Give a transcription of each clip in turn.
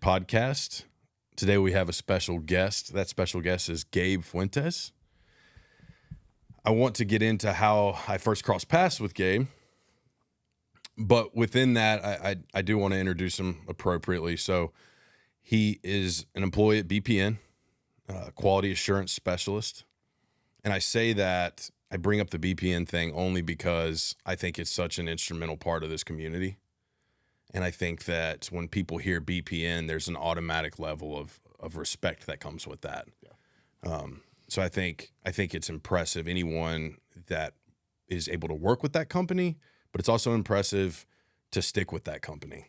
podcast. Today we have a special guest. That special guest is Gabe Fuentes. I want to get into how I first crossed paths with Gabe, but within that, I do want to introduce him appropriately. So he is an employee at BPN, quality assurance specialist. And I say that I bring up the BPN thing only because I think it's such an instrumental part of this community. And I think that when people hear BPN, there's an automatic level of respect that comes with that. Yeah. So I think it's impressive, anyone that is able to work with that company, but it's also impressive to stick with that company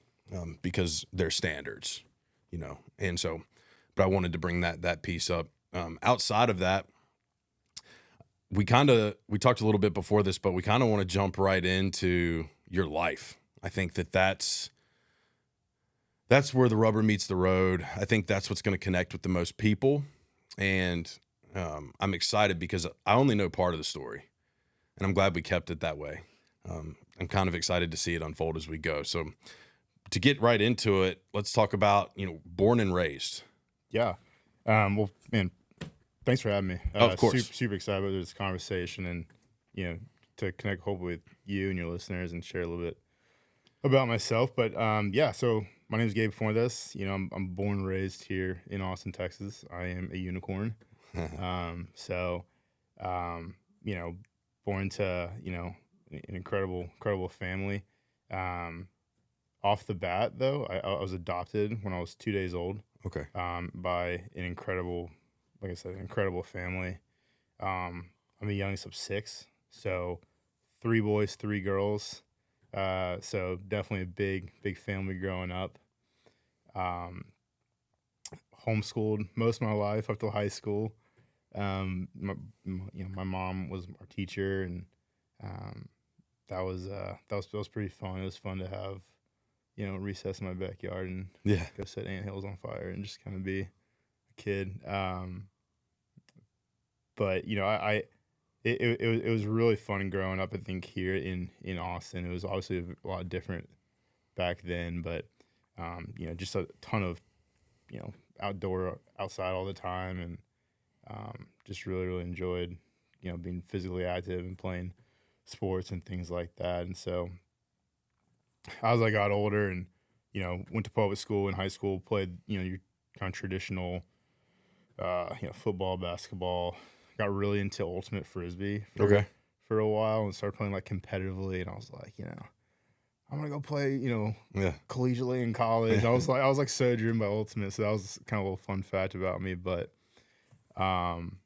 because their standards, you know. And so, but I wanted to bring that piece up. Outside of that, we talked a little bit before this, but we kind of want to jump right into your life. I think that's where the rubber meets the road. I think that's what's going to connect with the most people. And I'm excited because I only know part of the story, and I'm glad we kept it that way. I'm kind of excited to see it unfold as we go. So to get right into it, let's talk about, born and raised. Yeah. Well, man, thanks for having me. Of course. Super excited about this conversation and, to connect hopefully with you and your listeners and share a little bit about myself. But, so my name is Gabe Fuentes. I'm born and raised here in Austin, Texas. I am a unicorn. Born to, an incredible family. Off the bat, though, I was adopted when I was 2 days old. Okay. By an incredible family. I'm the youngest of 6, so 3 boys, 3 girls. So definitely a big family growing up. Homeschooled most of my life up to high school. My mom was our teacher, and that was pretty fun. It was fun to have, recess in my backyard and go set anthills on fire and just kind of be a kid. But it was really fun growing up. I think here in Austin, it was obviously a lot different back then, but just a ton of outside all the time, and just really enjoyed being physically active and playing sports and things like that. And so as I got older and went to public school in high school, played your kind of traditional football, basketball, got really into ultimate Frisbee for a while and started playing like competitively, and I was like, I'm gonna go play, collegiately in college. I was like so driven by ultimate, so that was kind of a little fun fact about me. But growing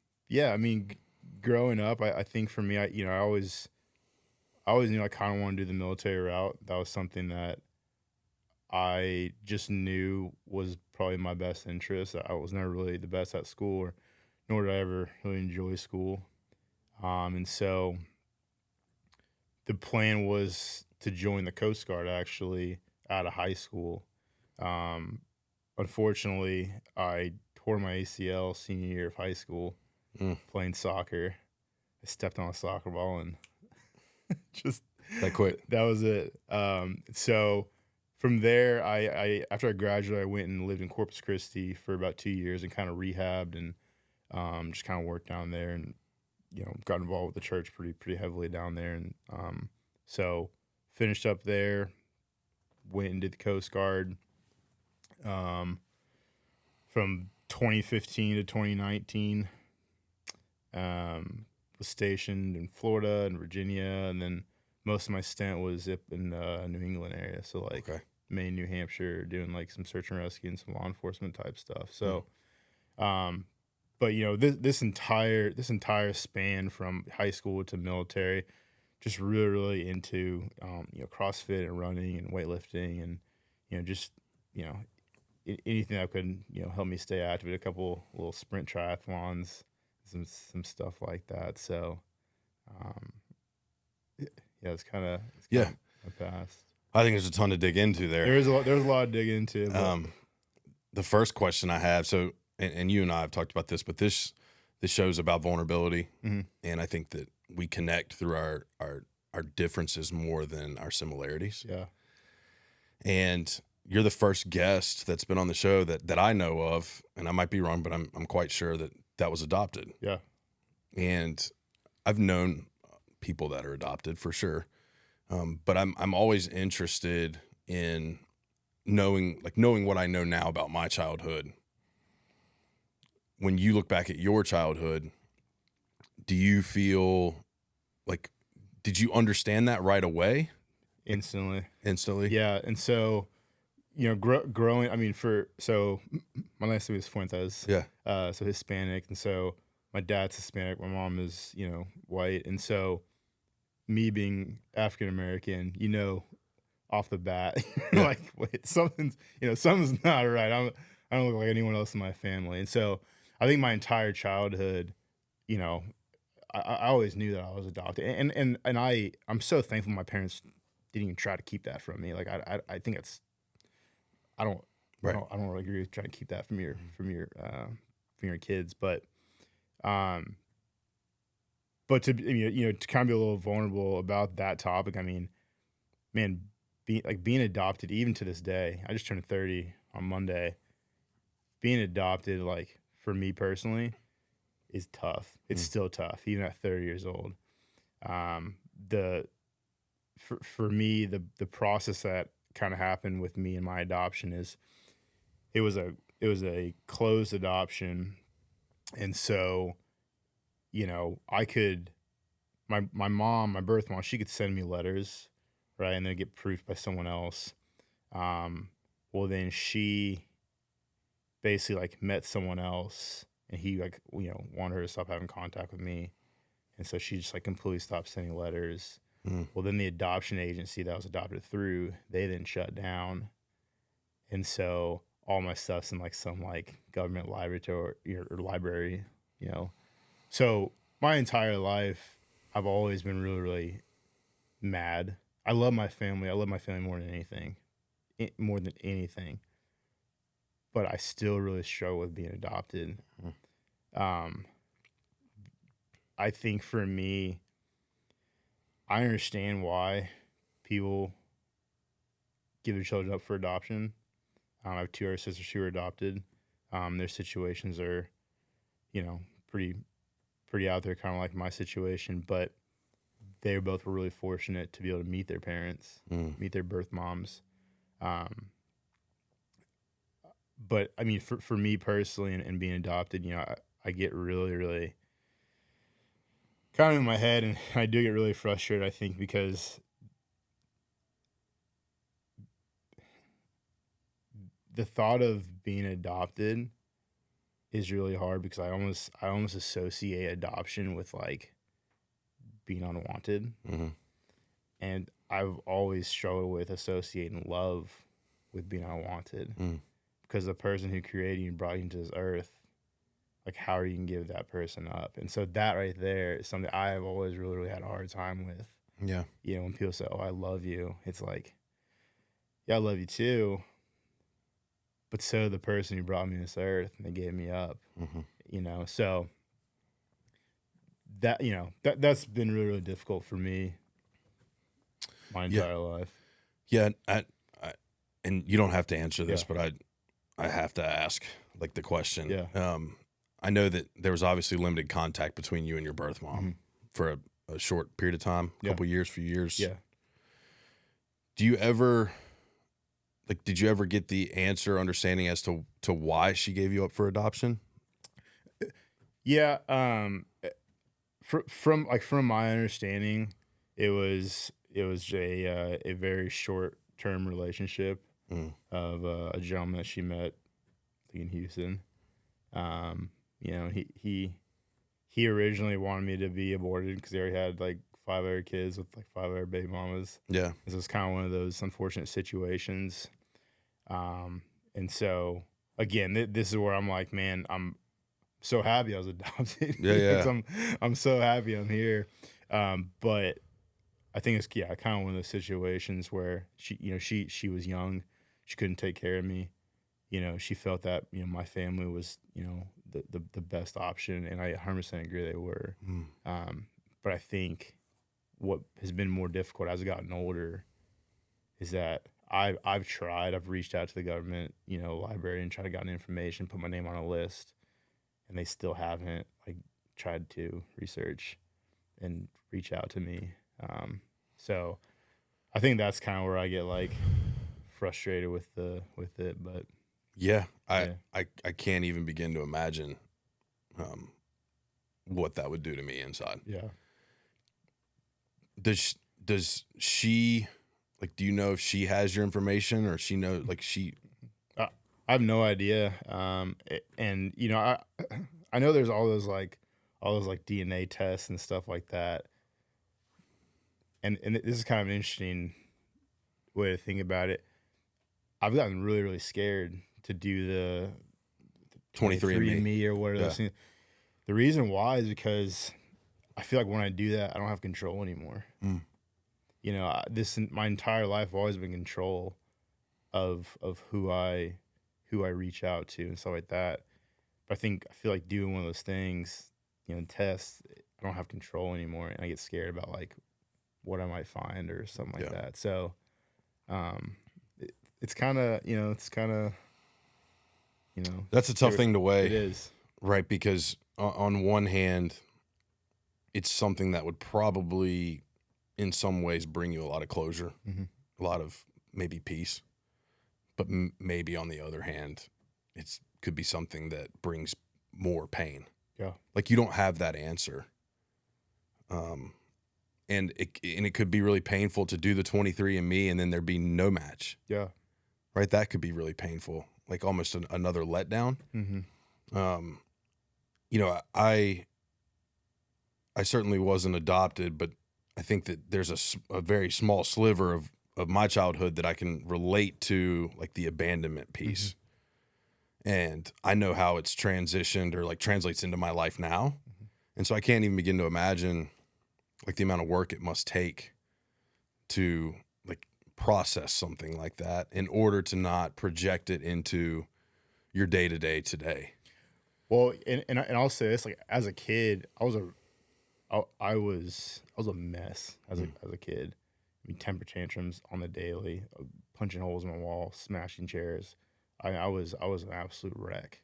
up, I think for me, I always knew I kind of wanted to do the military route. That was something that I just knew was probably my best interest. I was never really the best at school, nor did I ever really enjoy school. And so the plan was to join the Coast Guard actually out of high school. Unfortunately, I tore my ACL senior year of high school playing soccer. I stepped on a soccer ball and just that was it. So from there, I after I graduated, I went and lived in Corpus Christi for about 2 years and kind of rehabbed and just kind of worked down there, and got involved with the church pretty heavily down there. And so finished up there, went and did the Coast Guard from 2015 to 2019. Was stationed in Florida and Virginia, and then most of my stint was up in the New England area, so Maine, New Hampshire, doing like some search and rescue and some law enforcement type stuff. So, but this entire span from high school to military, just really into CrossFit and running and weightlifting and anything that could help me stay active. A couple little sprint triathlons, some stuff like that. So, it's kind of my past. I think there's a ton to dig into there. There's a lot to dig into. The first question I have, so and you and I have talked about this, but this show's about vulnerability, and I think that we connect through our differences more than our similarities. Yeah. And you're the first guest that's been on the show that I know of, and I might be wrong, but I'm quite sure that was adopted. Yeah. And I've known people that are adopted for sure. But I'm always interested in knowing what I know now about my childhood. When you look back at your childhood, do you feel like, did you understand that right away? Instantly. Yeah. And so, growing, I mean, so my last name is Fuentes. Yeah. So Hispanic. And so my dad's Hispanic. My mom is, white. And so me being African-American, off the bat, Yeah. like, wait, something's not right. I don't look like anyone else in my family. And so I think my entire childhood, I always knew that I was adopted. And I'm so thankful my parents didn't even try to keep that from me. Like, I think it's, I don't really agree with trying to keep that from your kids, but to to kind of be a little vulnerable about that topic. I mean, man, being adopted, even to this day, I just turned 30 on Monday. Being adopted, like, for me personally, is tough. It's still tough, even at 30 years old. For me, the process that kind of happened with me and my adoption is it was a closed adoption, and so I could my mom, my birth mom, she could send me letters, right, and then get proofed by someone else. Well, then she basically, like, met someone else, and he, like, wanted her to stop having contact with me, and so she just, like, completely stopped sending letters. Well, then the adoption agency that I was adopted through, they then shut down, and so all my stuff's in, like, some, like, government library or library, So my entire life, I've always been really, really mad. I love my family. I love my family more than anything. But I still really struggle with being adopted. I think for me, I understand why people give their children up for adoption. I have two other sisters who were adopted. Their situations are, pretty out there, kind of like my situation, but they both were really fortunate to be able to meet their parents, meet their birth moms. But I mean, for me personally, and being adopted, I get really, really kind of in my head, and I do get really frustrated, I think, because the thought of being adopted is really hard, because I almost associate adoption with, like, being unwanted. And I've always struggled with associating love with being unwanted, because the person who created you and brought you into this earth, like, how are you going to give that person up? And so that right there is something I have always really, really had a hard time with. Yeah. When people say, "Oh, I love you," it's like, yeah, I love you too, but so the person who brought me to this earth, and they gave me up, so that's been really, really difficult for me my entire life. Yeah. And you don't have to answer this, but I have to ask, like, the question. Yeah. I know that there was obviously limited contact between you and your birth mom for a short period of time, a couple years, few years. Yeah. Did you ever get the understanding as to why she gave you up for adoption? Yeah. From my understanding, it was a very short-term relationship of a gentleman that she met, I think, in Houston. He originally wanted me to be aborted because he already had, like, 5 other kids with, like, 5 other baby mamas. Yeah. This was kind of one of those unfortunate situations. And so, again, this is where I'm like, man, I'm so happy I was adopted. Yeah. I'm so happy I'm here. But I think it's kind of one of those situations where she was young, she couldn't take care of me. She felt that my family was the best option, and I 100% agree they were. But I think what has been more difficult as I've gotten older is that I've tried. I've reached out to the government, library and tried to get information, put my name on a list, and they still haven't like tried to research and reach out to me. So I think that's kind of where I get like frustrated with it. But yeah, yeah. I can't even begin to imagine what that would do to me inside. Yeah. Does she, like, do you know if she has your information, or she knows, like, I have no idea. And I know there's all those DNA tests and stuff like that. And this is kind of an interesting way to think about it. I've gotten really, really scared to do the 23andMe or whatever those things. The reason why is because I feel like when I do that, I don't have control anymore. My entire life I've always been in control of who I reach out to and stuff like that. But I feel like doing one of those things, tests, I don't have control anymore, and I get scared about like what I might find or something like that. So, it's kind of that's a tough thing to weigh. It is, right? Because on one hand, it's something that would probably, in some ways, bring you a lot of closure, a lot of maybe peace. But maybe on the other hand, it could be something that brings more pain. Yeah, like you don't have that answer. And it could be really painful to do the 23andMe and then there'd be no match. Yeah, right. That could be really painful, like almost another letdown. I certainly wasn't adopted, but I think that there's a very small sliver of my childhood that I can relate to, like the abandonment piece. And I know how it's transitioned or like translates into my life now. And so I can't even begin to imagine like the amount of work it must take to like process something like that in order to not project it into your day-to-day today. Well, and I'll say this, like as a kid, I was a mess as a kid. I mean, temper tantrums on the daily, punching holes in my wall, smashing chairs. I was an absolute wreck.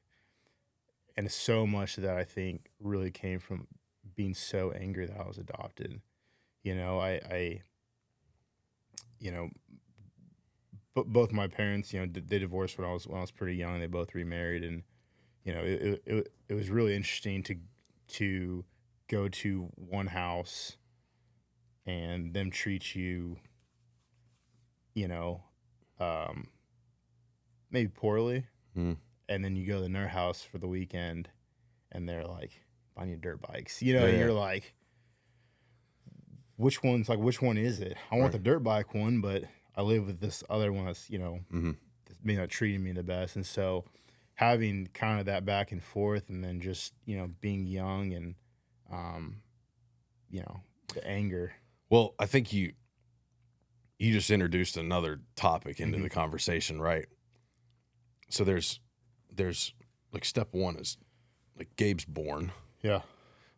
And so much of that I think really came from being so angry that I was adopted. Both my parents, they divorced when I was pretty young. They both remarried, and it was really interesting to go to one house and them treat you, maybe poorly, and then you go to their house for the weekend, and they're like buying you dirt bikes. You're like, which one is it? I want the dirt bike one, but I live with this other one that's that's not treating me the best. And so having kind of that back and forth, and then just being young and the anger. Well, I think you just introduced another topic into the conversation, right? So there's like step one is like Gabe's born. Yeah.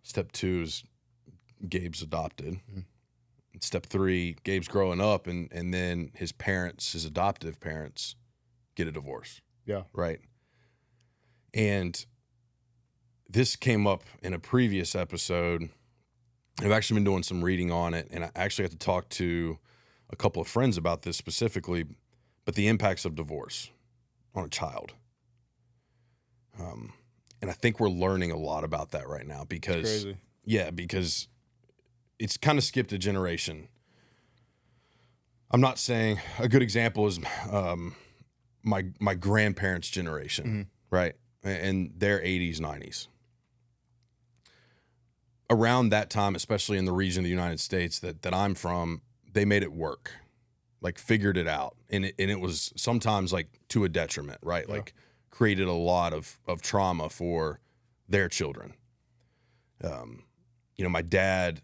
Step two is Gabe's adopted. Step three, Gabe's growing up, and then his adoptive parents, get a divorce. Yeah. Right. And this came up in a previous episode. I've actually been doing some reading on it, and I actually got to talk to a couple of friends about this specifically, but the impacts of divorce on a child. And I think we're learning a lot about that right now because it's kind of skipped a generation. I'm not saying a good example is my grandparents' generation, right? And their 80s, 90s. Around that time, especially in the region of the United States that I'm from, they made it work, like figured it out. And it was sometimes like to a detriment, right? Yeah. Like created a lot of trauma for their children. My dad,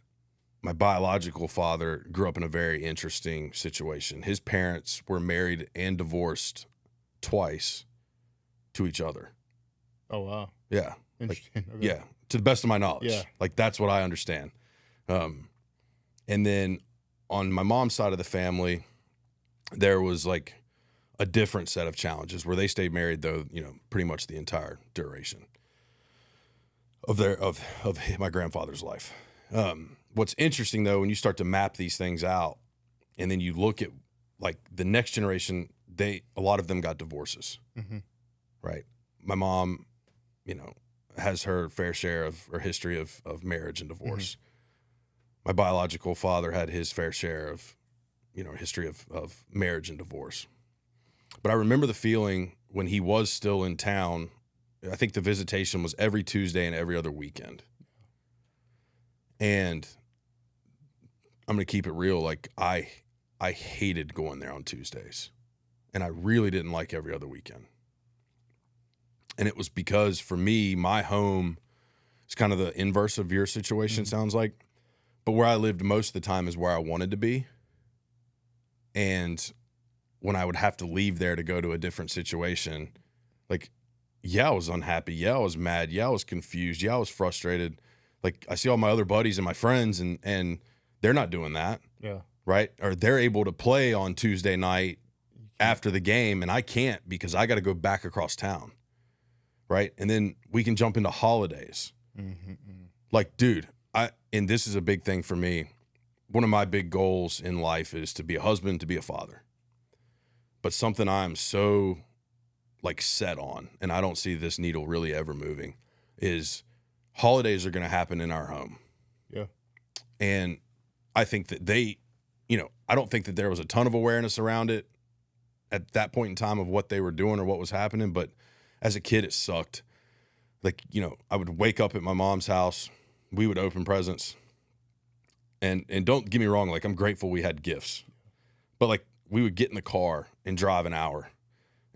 my biological father, grew up in a very interesting situation. His parents were married and divorced twice to each other. Oh, wow. Yeah. Interesting. Okay. Yeah. To the best of my knowledge. Yeah. Like that's what I understand. And then on my mom's side of the family, there was like a different set of challenges where they stayed married, though, pretty much the entire duration of my grandfather's life. What's interesting though, when you start to map these things out and then you look at like the next generation, a lot of them got divorces, right? My mom, has her fair share of or history of marriage and divorce. My biological father had his fair share of, history of marriage and divorce. But I remember the feeling when he was still in town. I think the visitation was every Tuesday and every other weekend. And I'm going to keep it real. Like I hated going there on Tuesdays, and I really didn't like every other weekend. And it was because for me, my home is kind of the inverse of your situation, sounds like. But where I lived most of the time is where I wanted to be. And when I would have to leave there to go to a different situation, like, yeah, I was unhappy. Yeah, I was mad. Yeah, I was confused. Yeah, I was frustrated. Like, I see all my other buddies and my friends, and they're not doing that. Yeah. Right? Or they're able to play on Tuesday night after the game, and I can't because I got to go back across town. Right? And then we can jump into holidays. Like, dude, and this is a big thing for me. One of my big goals in life is to be a husband, to be a father. But something I'm so like set on, and I don't see this needle really ever moving, is holidays are going to happen in our home. Yeah. And I think that I don't think that there was a ton of awareness around it at that point in time of what they were doing or what was happening. But as a kid, it sucked. Like, I would wake up at my mom's house. We would open presents. And don't get me wrong, like, I'm grateful we had gifts. But, like, we would get in the car and drive an hour,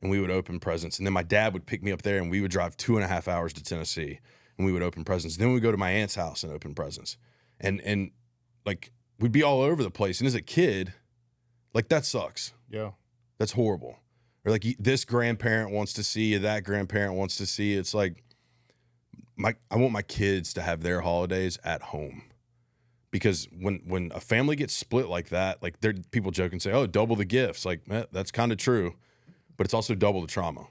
and we would open presents. And then my dad would pick me up there, and we would drive 2.5 hours to Tennessee, and we would open presents. Then we'd go to my aunt's house and open presents. And like, we'd be all over the place. And as a kid, like, that sucks. Yeah. That's horrible. Or, like, this grandparent wants to see you, that grandparent wants to see you. It's like, I want my kids to have their holidays at home. Because when a family gets split like that, like, there people joke and say, oh, double the gifts. Like, that's kind of true, but it's also double the trauma.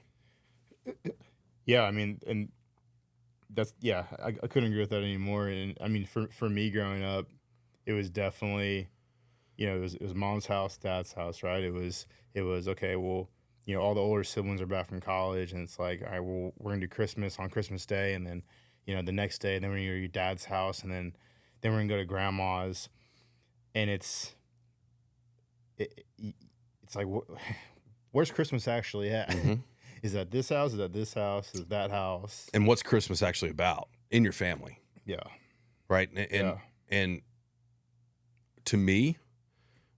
Yeah, I mean, and that's, yeah, I couldn't agree with that anymore. And I mean, for me growing up, it was definitely, it was mom's house, dad's house, right? It was okay, well, all the older siblings are back from college, and it's like, all right, well, we're gonna do Christmas on Christmas Day, and then, the next day, and then we're gonna go to your dad's house, and then we're gonna go to grandma's, and it's like, where's Christmas actually at? Is that this house? Is that this house? Is that house? And what's Christmas actually about in your family? Yeah. Right. And to me,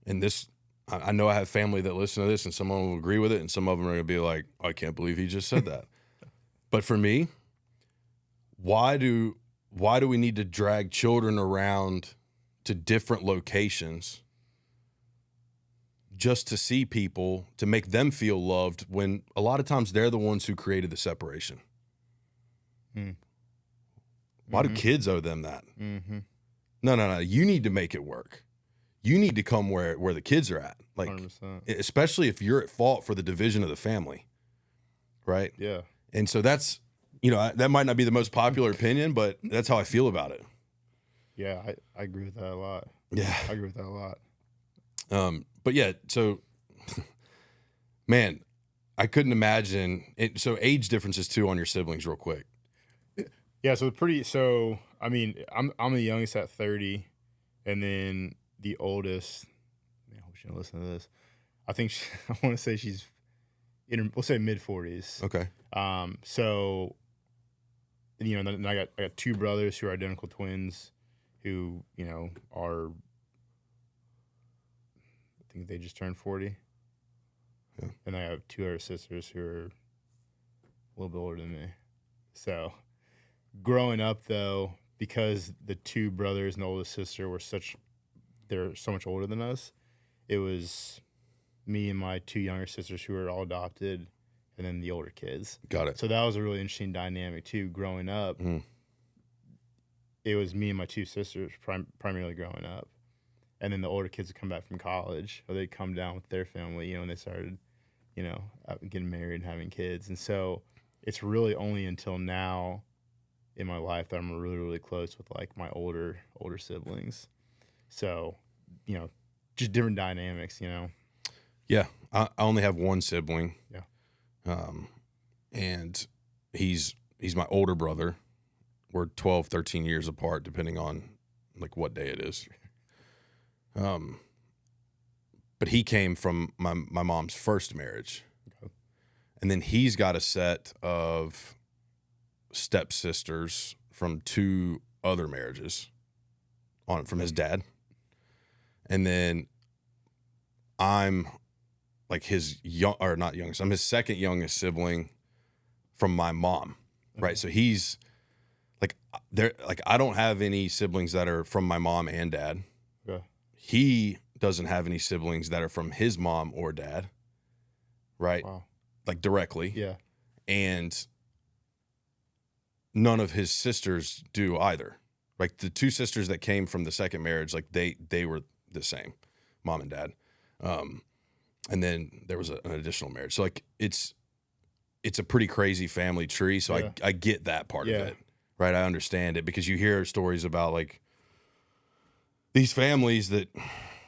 and this, I know I have family that listen to this, and some of them will agree with it, and some of them are going to be like, I can't believe he just said that. But for me, why do we need to drag children around to different locations just to see people, to make them feel loved, when a lot of times they're the ones who created the separation? Why do kids owe them that? No. You need to make it work. You need to come where the kids are at. Like, 100%. Especially if you're at fault for the division of the family. Right? Yeah. And so that's, that might not be the most popular opinion, but that's how I feel about it. Yeah, I agree with that a lot. Yeah. I agree with that a lot. But yeah, so, man, I couldn't imagine it. So age differences too on your siblings real quick. Yeah. I mean, I'm the youngest at 30, and then the oldest, I hope she don't listen to this. I think I want to say she's we'll say mid 40s. Okay. So, then I got two brothers who are identical twins, who, are, I think they just turned 40. Yeah. And I have two other sisters who are a little bit older than me. So, growing up though, because the two brothers and the oldest sister they're so much older than us, it was me and my two younger sisters who were all adopted, and then the older kids. Got it. So that was a really interesting dynamic too. Growing up, it was me and my two sisters primarily growing up, and then the older kids would come back from college, or they'd come down with their family, and they started, getting married and having kids. And so it's really only until now in my life that I'm really, really close with like my older siblings. So, just different dynamics, Yeah. I only have one sibling. Yeah. And he's my older brother. We're 12, 13 years apart, depending on like what day it is. But he came from my mom's first marriage. Okay. And then he's got a set of stepsisters from 2 other marriages from his dad. And then I'm like his I'm his second youngest sibling from my mom. Okay. Right. So he's I don't have any siblings that are from my mom and dad. Yeah. He doesn't have any siblings that are from his mom or dad. Right. Wow. Like directly. Yeah. And none of his sisters do either. Like the 2 sisters that came from the second marriage, like they were the same, mom and dad. And then there was an additional marriage. So like it's a pretty crazy family tree. So Yeah. I get that part of it, right? I understand it because you hear stories about like these families that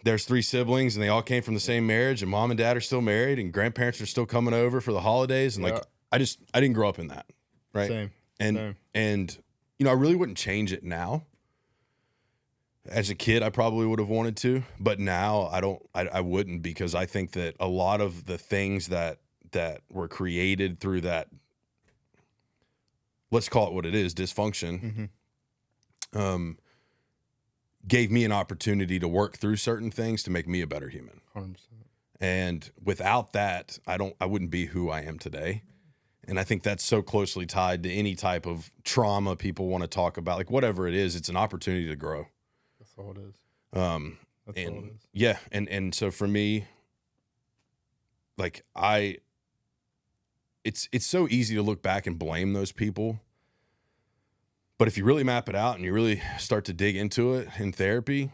there's 3 siblings and they all came from the same marriage and mom and dad are still married and grandparents are still coming over for the holidays. And like, I didn't grow up in that. Right. Same. And I really wouldn't change it now. As a kid, I probably would have wanted to, but now I wouldn't, because I think that a lot of the things that were created through that, let's call it what it is, dysfunction, gave me an opportunity to work through certain things to make me a better human. 100%. And without that, I wouldn't be who I am today. And I think that's so closely tied to any type of trauma people want to talk about, like whatever it is, it's an opportunity to grow. That's all it is. That's all it is. Yeah. And so for me, like it's so easy to look back and blame those people. But if you really map it out and you really start to dig into it in therapy,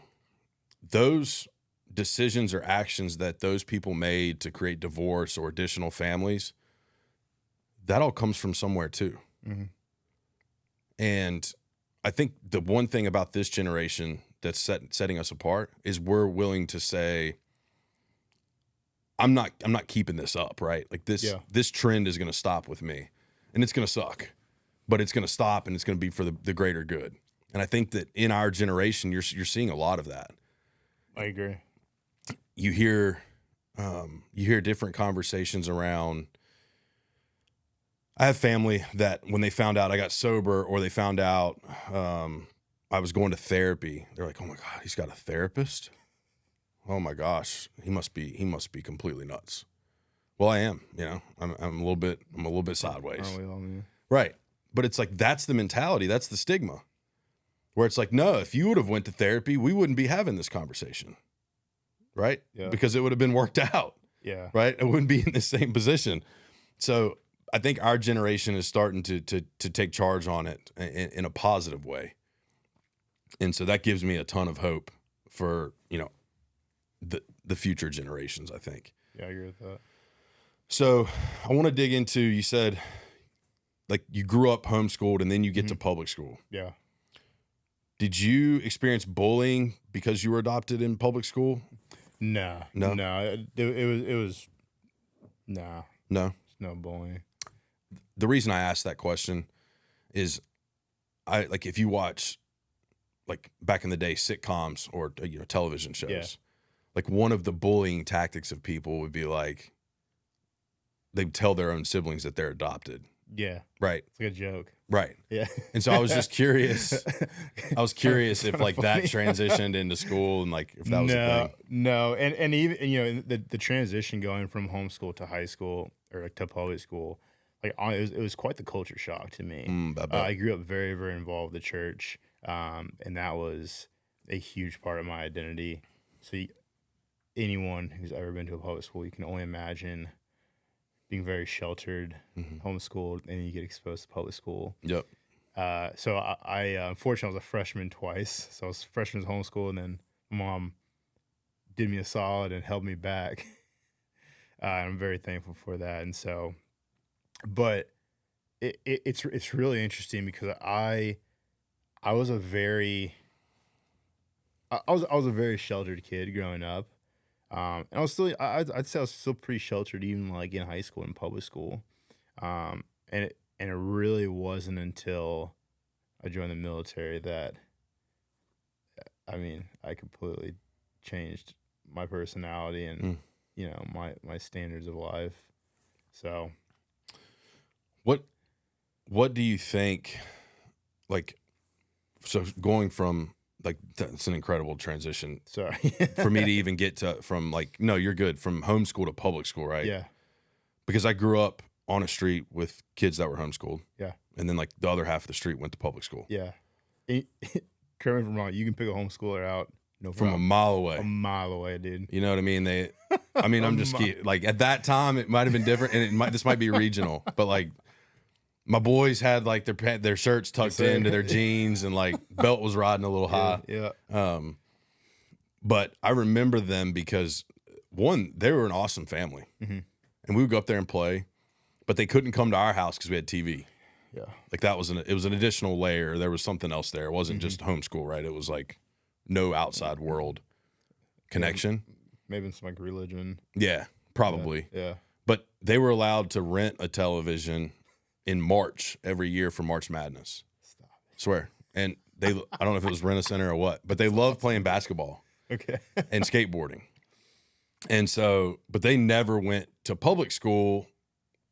those decisions or actions that those people made to create divorce or additional families, that all comes from somewhere too. Mm-hmm. And I think the one thing about this generation that's setting us apart is we're willing to say, I'm not keeping this up, right? Like this trend is going to stop with me, and it's going to suck, but it's going to stop, and it's going to be for the greater good. And I think that in our generation, you're seeing a lot of that. I agree. You hear different conversations around. I have family that when they found out I got sober, or they found out I was going to therapy, they're like, "Oh my God, he's got a therapist? Oh my gosh, he must be completely nuts." Well, I am, I'm a little bit sideways. Aren't we all, man? Right. But it's like, that's the mentality. That's the stigma, where it's like, no, if you would have went to therapy, we wouldn't be having this conversation. Right. Yeah. Because it would have been worked out. Yeah. Right. It wouldn't be in the same position. So I think our generation is starting to take charge on it in a positive way. And so that gives me a ton of hope for, the future generations, I think. Yeah, I agree with that. So I want to dig into, you said like you grew up homeschooled and then you get to public school. Yeah. Did you experience bullying because you were adopted in public school? No. It was no bullying. The reason I asked that question is if you watch like back in the day sitcoms or television shows, like one of the bullying tactics of people would be like they'd tell their own siblings that they're adopted. Yeah. Right. It's like a joke. Right. Yeah. And so I was just curious. If like that funny. transitioned into school and like if that was a thing. No. And even, the transition going from homeschool to high school or like to public school, like it was quite the culture shock to me. I grew up very, very involved with the church. And that was a huge part of my identity. So anyone who's ever been to a public school, you can only imagine being very sheltered, homeschooled, and you get exposed to public school. Yep. So I unfortunately, I was a freshman twice. So I was freshman homeschool, and then my mom did me a solid and held me back. I'm very thankful for that. And so, but it's really interesting because I was a very I was a very sheltered kid growing up. And I was still I'd say I was still pretty sheltered even like in high school and public school. And it really wasn't until I joined the military that I completely changed my personality and my standards of life. So what do you think, like, so going from, like, that's an incredible transition. Sorry. For me to even get to, from, like, no, you're good, from homeschool to public school, right? Yeah. Because I grew up on a street with kids that were homeschooled. Yeah. And then, like, the other half of the street went to public school. Yeah. Correct me if I'm wrong, you can pick a homeschooler out from a mile away. A mile away, dude. You know what I mean? I'm just like, at that time it might have been different, and this might be regional, but like my boys had like their shirts tucked into their jeans, and like belt was riding a little high. Yeah. But I remember them because, one, they were an awesome family, and we would go up there and play, but they couldn't come to our house because we had TV. Yeah. Like it was an additional layer. There was something else there. It wasn't just homeschool, right? It was like no outside world connection. Maybe some like religion. Yeah, probably. Yeah. But they were allowed to rent a television in March every year for March Madness. Stop it. Swear. And I don't know if it was Rent-A-Center or what, but they loved playing basketball. Okay. And skateboarding. And so, but they never went to public school,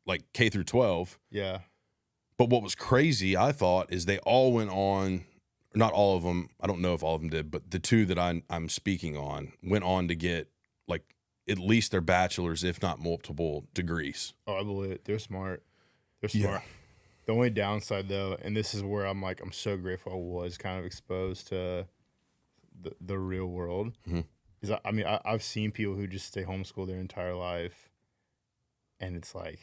like K through 12. Yeah. But what was crazy, I thought, is they all went on, not all of them, I don't know if all of them did, but the two that I'm speaking on went on to get like at least their bachelor's, if not multiple degrees. Oh, I believe it. They're smart. They're smart. Yeah. The only downside, though, and this is where I'm so grateful I was kind of exposed to the real world, is I've seen people who just stay homeschooled their entire life, and it's like,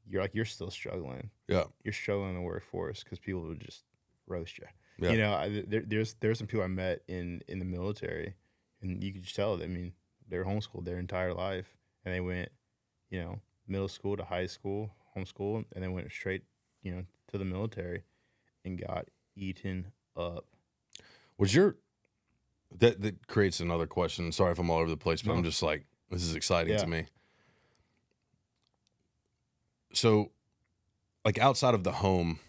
you're still struggling. Yeah. You're struggling in the workforce because people will just roast you. Yeah. You know, there's some people I met in the military, and you could just tell, they were homeschooled their entire life, and they went, middle school to high school, homeschool, and then went straight, to the military and got eaten up. That creates another question. Sorry if I'm all over the place, but I'm just like, this is exciting to me. So, like, outside of the home,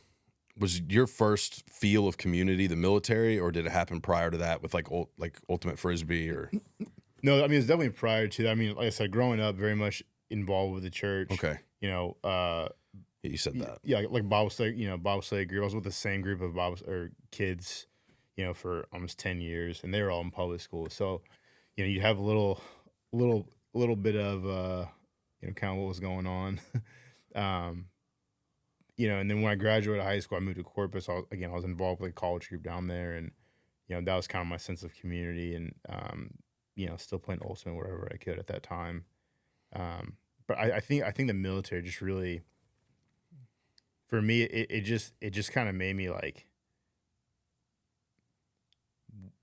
was your first feel of community the military, or did it happen prior to that with like Ultimate Frisbee or? No, it's definitely prior to that. Like I said, growing up, very much involved with the church. Okay. You said that. Yeah, like Bible study, Bible study group. I was with the same group of kids, for almost 10 years, and they were all in public school. So, you have a little bit of, kind of what was going on. And then when I graduated high school, I moved to Corpus. I was involved with a college group down there, and that was kind of my sense of community, and still playing Ultimate wherever I could at that time. But I think the military just really, for me, it just kind of made me like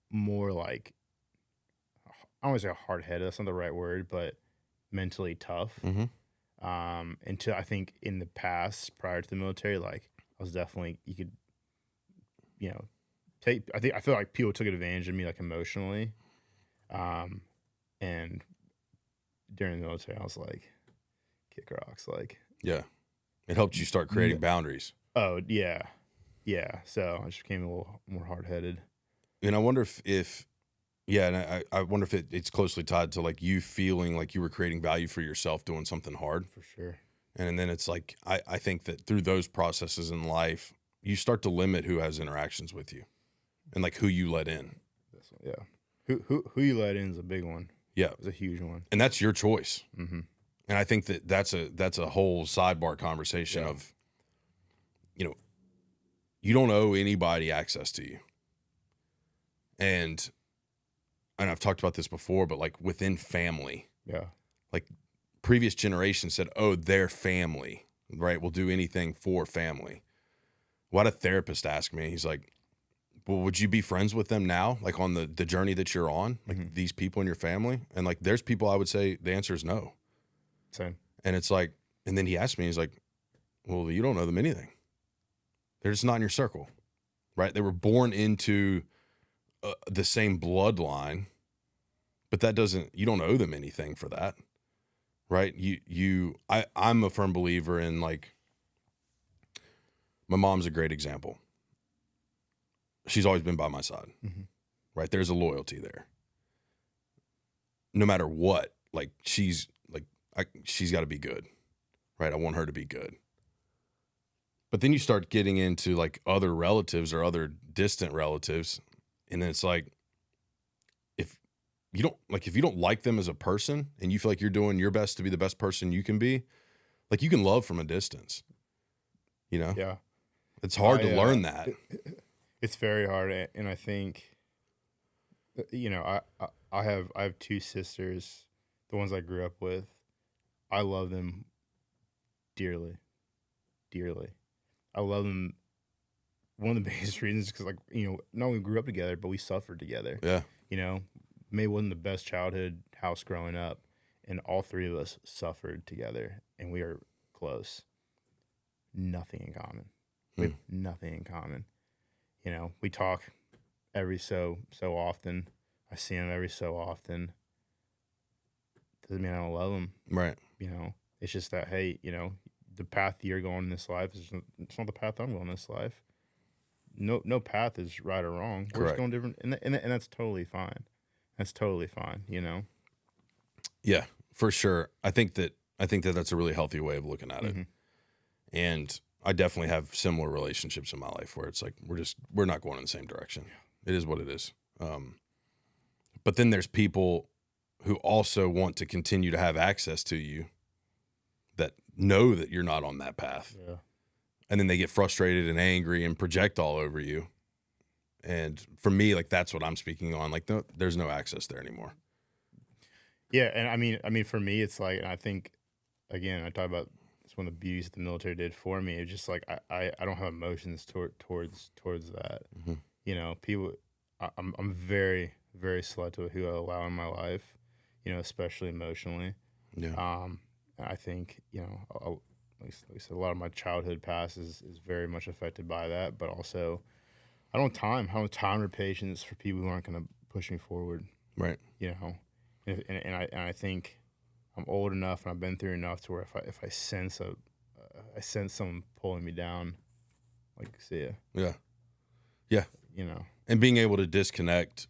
more like, I don't want to say hard-headed, that's not the right word, but mentally tough. Until I think in the past, prior to the military, like I was definitely, you could, I feel like people took advantage of me like emotionally. And during the military, I was like, kick rocks, like. Yeah. It helped you start creating boundaries. Oh, yeah. Yeah. So I just became a little more hard-headed. And I wonder if and I wonder if it's closely tied to like you feeling like you were creating value for yourself doing something hard. For sure. And then it's like, I think that through those processes in life, you start to limit who has interactions with you and like who you let in. Yeah. Who you let in is a big one. Yeah. It's a huge one. And that's your choice. And I think that's a whole sidebar conversation of, you don't owe anybody access to you. And I've talked about this before, but like within family, like previous generations said, oh, they're family, right? We'll do anything for family. What a therapist asked me, he's like, well, would you be friends with them now, like on the journey that you're on, like Mhm. these people in your family? And like, there's people I would say the answer is no. Same. And it's like, and then he asked me, he's like, well, you don't know them anything. They're just not in your circle, right? They were born into the same bloodline, but that doesn't, you don't owe them anything for that, right? I'm a firm believer in, like, my mom's a great example. She's always been by my side, Mhm. right? There's a loyalty there. No matter what, like, she's got to be good, right? I want her to be good. But then you start getting into like other relatives or other distant relatives, and then it's like, if you don't like them as a person and you feel like you're doing your best to be the best person you can be, like, you can love from a distance, you know? Yeah. It's hard to learn that. It's very hard, and I think, you know, I have two sisters, the ones I grew up with. I love them dearly, dearly. I love them. One of the biggest reasons is because, like, you know, not only grew up together, but we suffered together. Yeah. You know, maybe wasn't the best childhood house growing up, and all three of us suffered together, and we are close. Nothing in common. We have nothing in common. You know, we talk every so often. I see them every so often. Doesn't mean I don't love them. Right. You know, it's just that, hey, you know, the path you're going in this life it's not the path I'm going in this life. No path is right or wrong. We're Correct. just going different, and that's totally fine. That's totally fine. You know. Yeah, for sure. I think that that's a really healthy way of looking at it. Mhm. And I definitely have similar relationships in my life where it's like, we're not going in the same direction. It is what it is. But then there's people who also want to continue to have access to you that know that you're not on that path. Yeah. And then they get frustrated and angry and project all over you. And for me, like, that's what I'm speaking on. Like, no, there's no access there anymore. Yeah, and I mean, for me, it's like, and I think, again, I talk about it's one of the beauties the military did for me. It's just like I don't have emotions towards that. Mhm. You know, people, I'm very, very selective who I allow in my life. You know, especially emotionally. Yeah. I think, you know, at least a lot of my childhood past is very much affected by that. But also, I don't have time or patience for people who aren't going to push me forward. Right. You know, and I think I'm old enough and I've been through enough to where if I sense someone pulling me down, like, see ya. Yeah. Yeah. You know. And being able to disconnect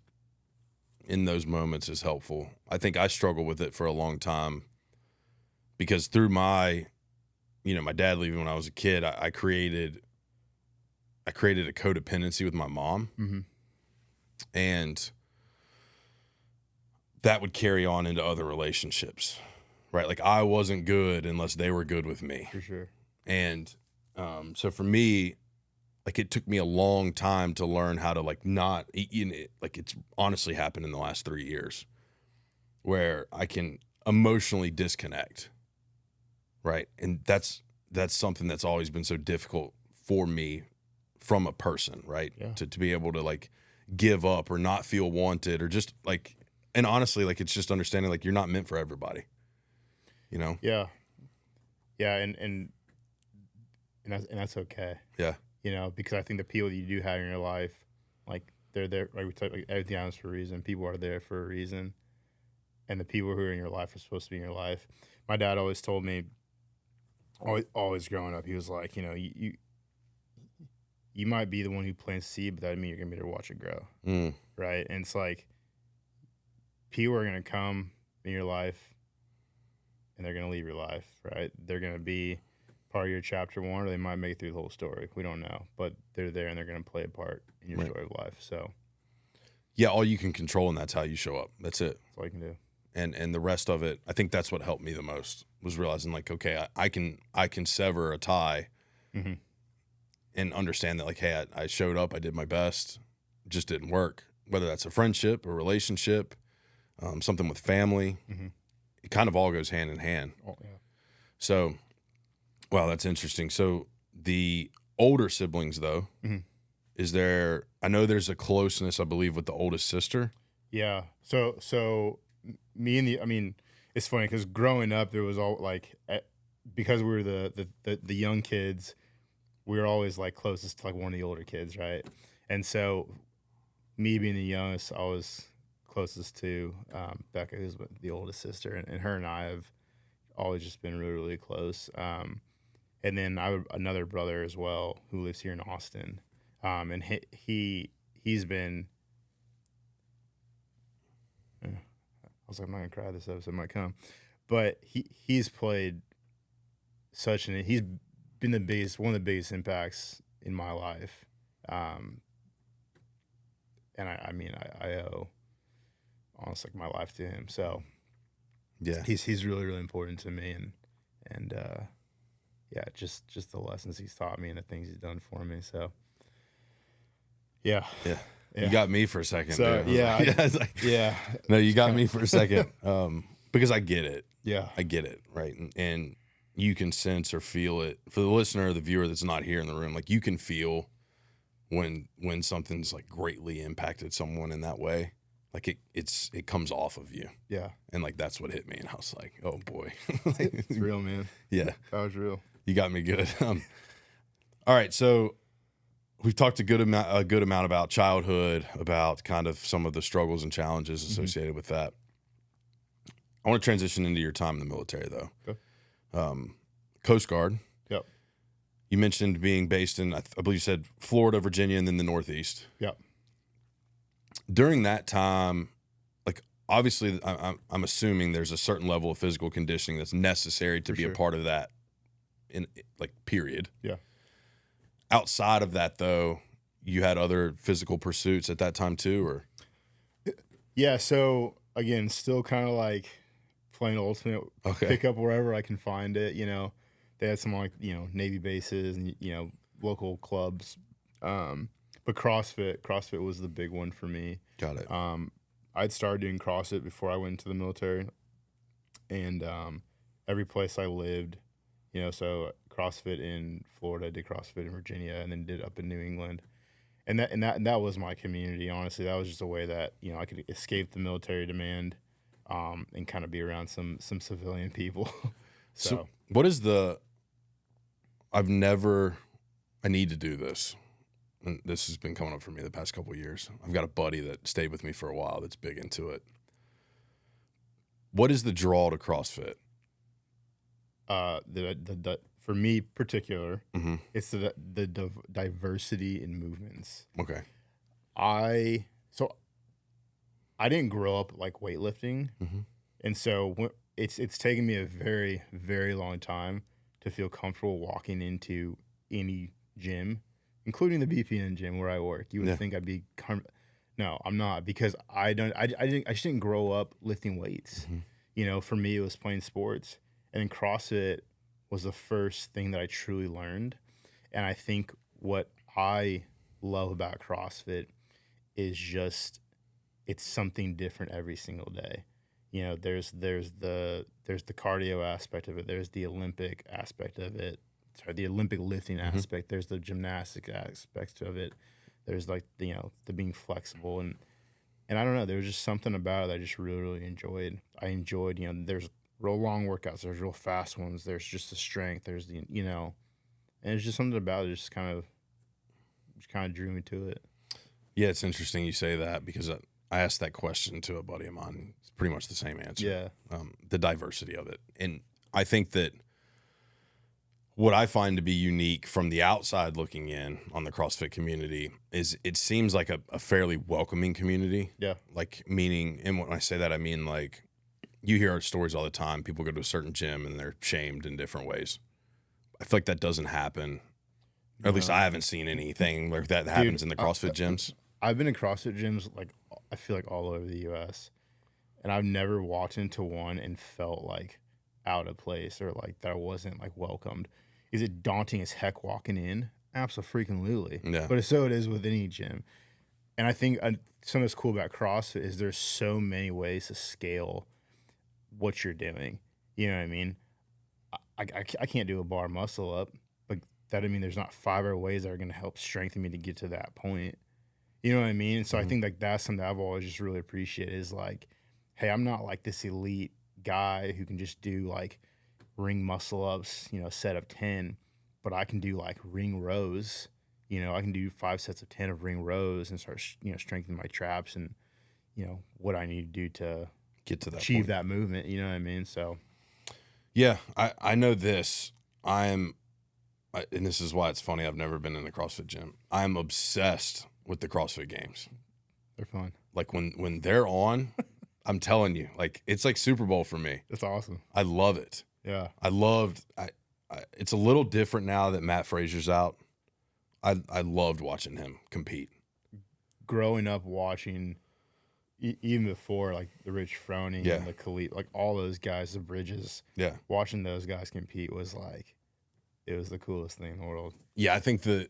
in those moments is helpful. I think I struggled with it for a long time because through my dad leaving when I was a kid, I created a codependency with my mom. Mm-hmm. And that would carry on into other relationships, right? Like, I wasn't good unless they were good with me. For sure. And so for me, like, it took me a long time to learn how to, like, not, like, it's honestly happened in the last 3 years where I can emotionally disconnect, right? And that's something that's always been so difficult for me from a person, right? Yeah. To be able to, like, give up or not feel wanted or just, like, and honestly, like, it's just understanding, like, you're not meant for everybody, you know? Yeah. Yeah, and that's okay. Yeah. You know, because I think the people that you do have in your life, like, they're there. Like we talk, like, everything happens for a reason. People are there for a reason, and the people who are in your life are supposed to be in your life. My dad always told me, always growing up, he was like, you know, you might be the one who plants seed, but that doesn't mean you're gonna be there to watch it grow, right? And it's like, people are gonna come in your life, and they're gonna leave your life, right? They're gonna be part of your chapter one, or they might make it through the whole story. We don't know, but they're there and they're going to play a part in your story of life. So, yeah, all you can control, and that's how you show up. That's it. That's all you can do. And the rest of it, I think that's what helped me the most, was realizing, like, okay, I can sever a tie, and understand that, like, hey, I showed up, I did my best, it just didn't work. Whether that's a friendship, a relationship, something with family, it kind of all goes hand in hand. Oh, yeah. So, wow, that's interesting. So the older siblings, though, I know there's a closeness, I believe, with the oldest sister. Yeah. So me and I mean, it's funny because growing up, there was all like, because we were the young kids, we were always like closest to like one of the older kids, right? And so me being the youngest, I was closest to Becca, who's the oldest sister, and her and I have always just been really, really close. And then I have another brother as well who lives here in Austin, and he's been. I was like, I'm not gonna cry. This episode might come, but he's played he's been one of the biggest impacts in my life, and I mean I owe almost like my life to him. So Yeah, he's really, really important to me, and yeah, just the lessons he's taught me and the things he's done for me. So yeah. You got me for a second. So dude. Yeah. No, you got me for a second. Because I get it. Yeah. I get it, right? And you can sense or feel it. For the listener or the viewer that's not here in the room, like you can feel when something's like greatly impacted someone in that way. Like it comes off of you. Yeah. And like that's what hit me. And I was like, oh boy. It's real, man. Yeah. That was real. You got me good. All right, so we've talked a good amount about childhood, about kind of some of the struggles and challenges associated with that. I want to transition into your time in the military, though. Okay. Coast Guard. Yep. You mentioned being based in, I believe you said Florida, Virginia, and then the Northeast. Yep. During that time, like obviously, I'm assuming there's a certain level of physical conditioning that's necessary to be a part of that, in like period. Yeah. Outside of that, though, you had other physical pursuits at that time too, or? Yeah. So again, still kind of like playing ultimate, pick up wherever I can find it. You know, they had some like Navy bases and local clubs, but CrossFit was the big one for me. Got it. I'd started doing CrossFit before I went into the military, and every place I lived, so CrossFit in Florida, did CrossFit in Virginia, and then did up in New England, and that was my community. Honestly, that was just a way that I could escape the military demand, and kind of be around some civilian people. So what is I need to do this, and this has been coming up for me the past couple of years. I've got a buddy that stayed with me for a while that's big into it. What is the draw to CrossFit? For me particular, it's the diversity in movements. Okay. I didn't grow up like weightlifting, and so it's taken me a very, very long time to feel comfortable walking into any gym, including the BPN gym where I work. You would think I'd be no, I'm not, because I just didn't grow up lifting weights. For me, it was playing sports, and then CrossFit was the first thing that I truly learned. And I think what I love about CrossFit is just it's something different every single day. There's the cardio aspect of it. There's the Olympic aspect of it. Sorry, the Olympic lifting aspect. There's the gymnastic aspect of it. There's like the being flexible, and I don't know. There was just something about it that I just really, really enjoyed. I enjoyed there's real long workouts. There's real fast ones. There's just the strength. There's the and it's just something about it just kind of drew me to it. Yeah, it's interesting you say that, because I asked that question to a buddy of mine. It's pretty much the same answer. Yeah. The diversity of it. And I think that what I find to be unique from the outside looking in on the CrossFit community is it seems like a fairly welcoming community. Yeah. Like, meaning, and when I say that, I mean, like, you hear our stories all the time. People go to a certain gym and they're shamed in different ways. I feel like that doesn't happen. Or at least I haven't seen anything like that happens in the CrossFit gyms. I've been in CrossFit gyms, like, I feel like all over the U.S., and I've never walked into one and felt like out of place or like that I wasn't like welcomed. Is it daunting as heck walking in? Absolutely. Yeah. But so it is with any gym. And I think something that's cool about CrossFit is there's so many ways to scale what you're doing. You know what I mean? I can't do a bar muscle up, but that, I mean, there's not 5 other ways that are going to help strengthen me to get to that point. You know what I mean? And so I think like that's something that I've always just really appreciated is like, hey, I'm not like this elite guy who can just do like ring muscle ups, you know, set of 10, but I can do like ring rows. You know, I can do 5 sets of 10 of ring rows and start, you know, strengthening my traps and, you know, what I need to do to Get to that achieve point. that movement. You know what I mean? So, Yeah, I know this. And this is why it's funny. I've never been in a CrossFit gym. I'm obsessed with the CrossFit games. they're fun. Like when they're on, I'm telling you, like it's like Super Bowl for me. That's awesome. I love it. Yeah. It's a little different now that Matt Frazier's out. I loved watching him compete. Growing up watching, even before like the Rich Froning and the Khalid, like all those guys, the Bridges, watching those guys compete was like, it was the coolest thing in the world. Yeah, I think the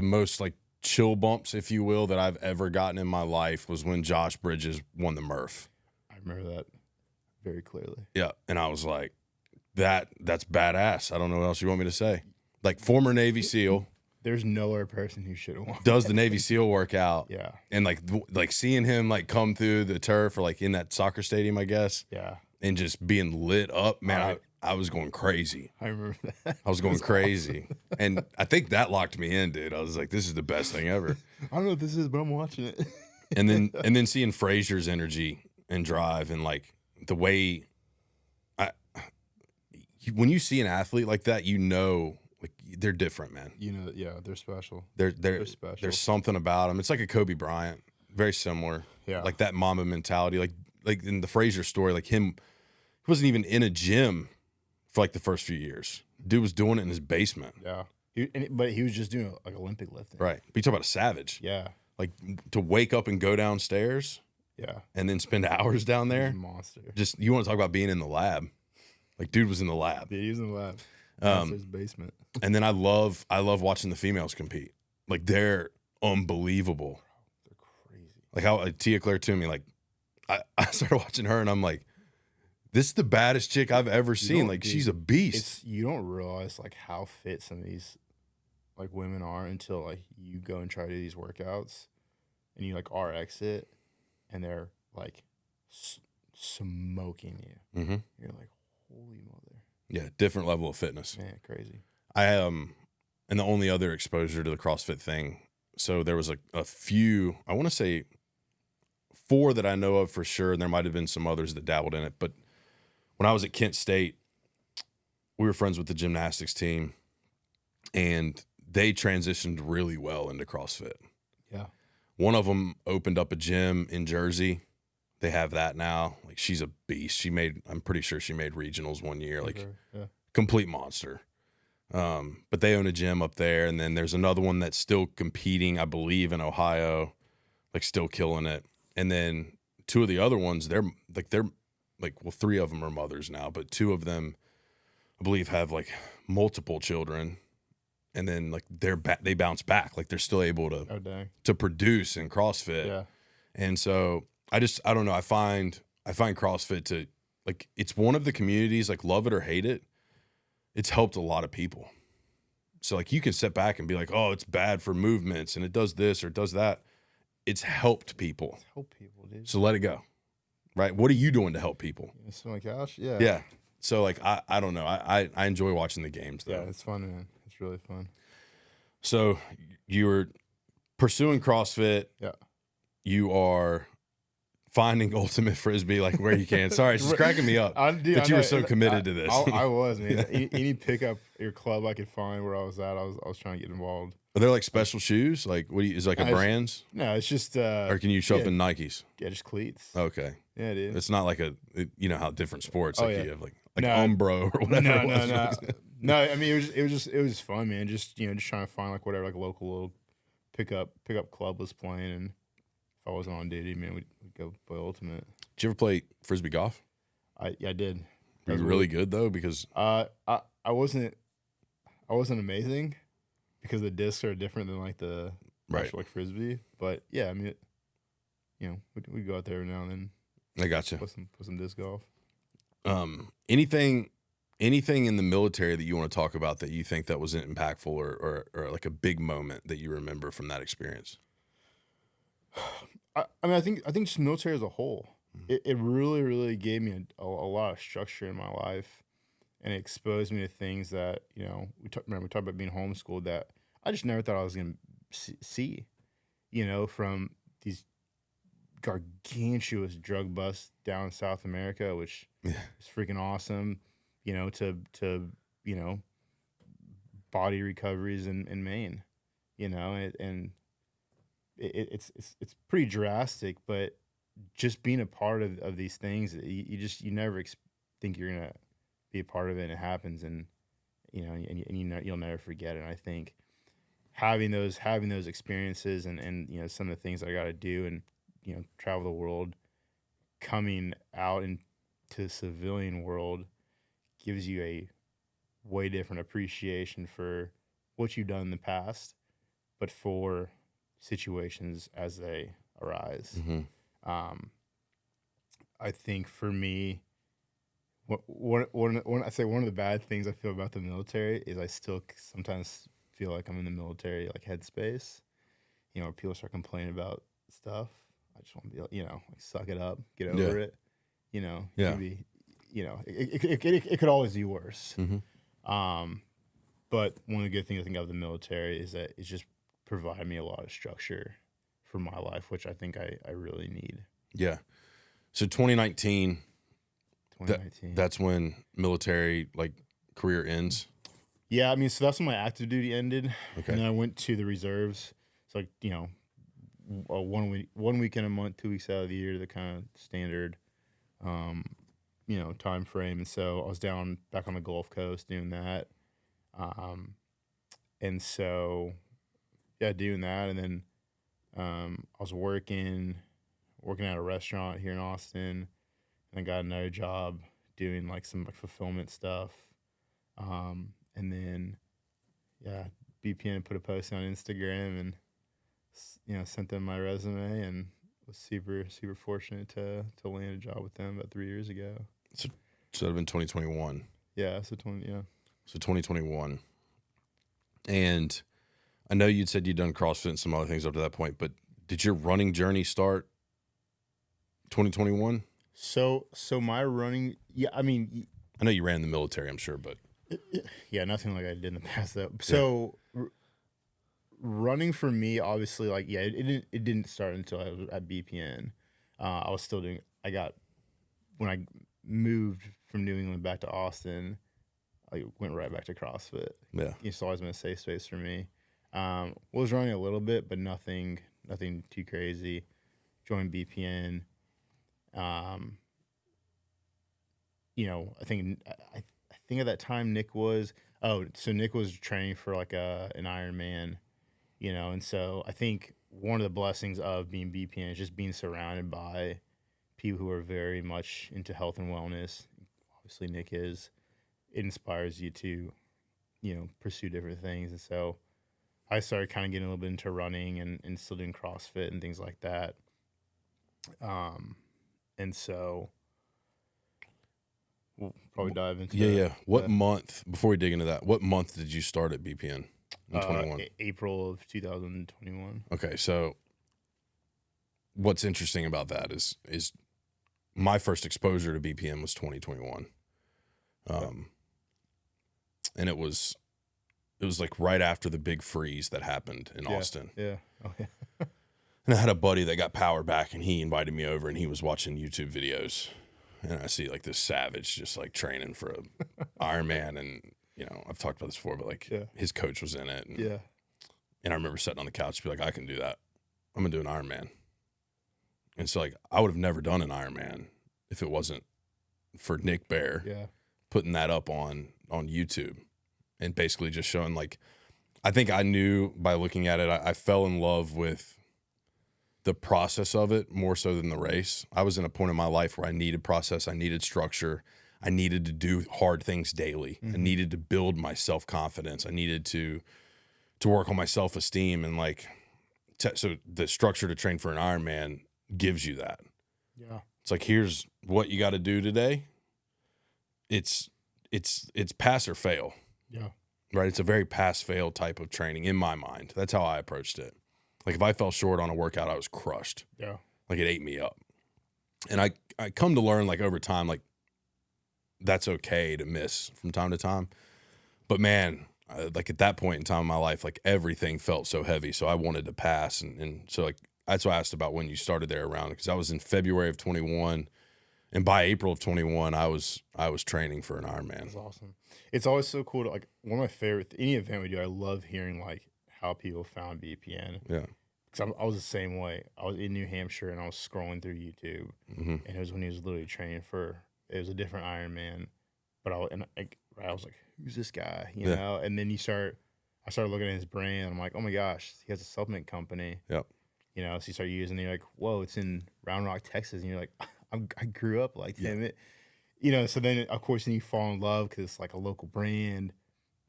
most like chill bumps, if you will, that I've ever gotten in my life was when Josh Bridges won the Murph. I remember that very clearly. Yeah, and I was like, that's badass. I don't know what else you want me to say. Like former Navy SEAL. There's no other person who should have won. Does the Navy SEAL workout. Yeah. And like seeing him like come through the turf or like in that soccer stadium, I guess. Yeah. And just being lit up, man, I was going crazy. I remember that. I was going crazy. Awesome. And I think that locked me in, dude. I was like, this is the best thing ever. I don't know what this is, but I'm watching it. and then seeing Frazier's energy and drive and like the way when you see an athlete like that, you know, like they're different, man. You know, yeah, they're special. They're special. There's something about them. It's like a Kobe Bryant, very similar. Yeah. Like that Mamba mentality. Like in the Frazier story, like him, he wasn't even in a gym for like the first few years. Dude was doing it in his basement. Yeah. But he was just doing like Olympic lifting. Right. But you talk about a savage. Yeah. Like to wake up and go downstairs. Yeah. And then spend hours down there. He's a monster. Just, you want to talk about being in the lab. Like dude was in the lab. Yeah, he was in the lab. His basement. And then I love watching the females compete. Like they're unbelievable. They're crazy. Like how Tia Claire Toomey, like I started watching her and I'm like, this is the baddest chick I've ever seen. Like she's a beast. You don't realize like how fit some of these like women are until like you go and try to do these workouts and you like RX it and they're like smoking you. Mm-hmm. You're like, holy mother. Yeah, different level of fitness. Man, crazy. And the only other exposure to the CrossFit thing, so there was a few, I want to say 4 that I know of for sure, and there might have been some others that dabbled in it, but when I was at Kent State, we were friends with the gymnastics team, and they transitioned really well into CrossFit. Yeah. One of them opened up a gym in Jersey. They have that now. Like she's a beast. I'm pretty sure she made regionals one year. Like complete monster. But they own a gym up there. And then there's another one that's still competing, I believe, in Ohio, like still killing it. And then 2 of the other ones, they're 3 of them are mothers now, but 2 of them, I believe, have like multiple children. And then like they bounce back. Like they're still able to produce in CrossFit. Yeah. And so I don't know. I find CrossFit to like, it's one of the communities, like love it or hate it. It's helped a lot of people. So like you can sit back and be like, oh, it's bad for movements and it does this or it does that. It's helped people. It's helped people, dude. So let it go. Right. What are you doing to help people? Sit on the couch. Yeah. Yeah. So like, I don't know. I enjoy watching the games though. Yeah, it's fun, man. It's really fun. So you were pursuing CrossFit. Yeah. You are finding ultimate Frisbee like where you can. Sorry, it's just cracking me up that you were so committed to this. I was, man. Any pickup your club I could find where I was at, I was trying to get involved. Are there like special shoes? Like is it like a brand's? No, it's just or can you show up in Nikes? Yeah, just cleats. Okay. Yeah, dude. It's not like you know how different sports you have like Umbro or whatever. No. I mean it was fun, man. Just trying to find like whatever like local little pickup club was playing, and if I wasn't on duty, man, we'd go play ultimate. Did you ever play Frisbee golf? I did. Were you really good though? Because I wasn't amazing because the discs are different than like the actual like Frisbee. But yeah, I mean, we go out there now and then. I gotcha. Play some disc golf. Anything anything in the military that you want to talk about that you think that was impactful or like a big moment that you remember from that experience? I mean, I think just military as a whole, it really, really gave me a lot of structure in my life, and it exposed me to things that, you know, we talked about being homeschooled, that I just never thought I was going to see, you know, from these gargantuous drug busts down in South America, which Yeah. is freaking awesome, you know, to you know, body recoveries in Maine, you know, and it's pretty drastic, but just being a part of these things, you never think you're gonna be a part of it, and it happens, and you know, and you know, you'll never forget it. And I think having those experiences, and you know, some of the things I got to do, and you know, travel the world, coming out into the civilian world gives you a way different appreciation for what you've done in the past, but for situations as they arise. Mm-hmm. I think for me, one I say one of the bad things I feel about the military is I still sometimes feel like I'm in the military like headspace, you know, where people start complaining about stuff. I just want to be like, you know, like, suck it up, get over it. You know, Yeah. maybe, you know, it could always be worse. Mm-hmm. But one of the good things I think of the military is that it's just provided me a lot of structure for my life, which I think I really need. Yeah. So 2019, 2019. that's when military like career ends. Yeah, I mean, so that's when my active duty ended. Okay. And then I went to the reserves. It's like, you know, 1 week in a month, 2 weeks out of the year, the kind of standard, you know, time frame. And so I was down back on the Gulf Coast doing that. And so, yeah, doing that. And then I was working at a restaurant here in Austin, and I got another job doing like some like fulfillment stuff. And then, yeah, BPN put a post on Instagram, and you know, sent them my resume, and was super fortunate to land a job with them about 3 years ago. So that'd have been 2021. Yeah, so 2021. And I know you'd said you'd done CrossFit and some other things up to that point, but did your running journey start 2021? So my running, yeah, I mean, I know you ran in the military, I'm sure, but yeah, nothing like I did in the past though. So running for me, obviously, like, yeah, it didn't start until I was at BPN. I was still doing. When I moved from New England back to Austin, I went right back to CrossFit. yeah. It's always been a safe space for me. Was running a little bit, but nothing too crazy. Joined BPN. You know, I think at that time Nick was training for like an Ironman, you know, and so I think one of the blessings of being BPN is just being surrounded by people who are very much into health and wellness. Obviously, Nick is. It inspires you to, you know, pursue different things, and so I started kind of getting a little bit into running and still doing CrossFit and things like that. And so we'll probably dive into What month, before we dig into that, what month did you start at BPN in 21? April of 2021. Okay, so what's interesting about that is my first exposure to BPN was 2021. And it was like right after the big freeze that happened in Austin. Yeah. Oh, yeah. And I had a buddy that got power back, and he invited me over, and he was watching YouTube videos. And I see like this savage just like training for a Ironman, and you know, I've talked about this before, but like his coach was in it. And, and I remember sitting on the couch, be like, I can do that. I'm gonna do an Ironman. And so like I would have never done an Ironman if it wasn't for Nick Bear putting that up on YouTube and basically just showing, like, I think I knew by looking at it, I fell in love with the process of it more so than the race. I was in a point in my life where I needed process, I needed structure, I needed to do hard things daily. I needed to build my self-confidence. I needed to work on my self-esteem, and like, so the structure to train for an Ironman gives you that. Yeah. It's like, here's what you got to do today. It's it's pass or fail. Yeah. Right. It's a very pass fail type of training in my mind. That's how I approached it. Like if I fell short on a workout, I was crushed. Yeah. Like it ate me up. And I come to learn like over time, like that's okay to miss from time to time. But man, like at that point in time in my life, like everything felt so heavy. So I wanted to pass. And so like, that's why I asked about when you started there around, because I was in February of 21. And by April of 21, I was training for an Ironman. That's awesome. It's always so cool to, like, one of my favorite, any event we do, I love hearing like how people found BPN. Yeah. Because I was the same way. I was in New Hampshire and I was scrolling through YouTube, and it was when he was literally training for, it was a different Ironman, but I was like, who's this guy? You know? And then I started looking at his brand. I'm like, oh my gosh, he has a supplement company. Yep. You know, so you start using it, and you're like, whoa, it's in Round Rock, Texas. And you're like, I grew up like him. You know, so then, of course, then you fall in love because it's like a local brand.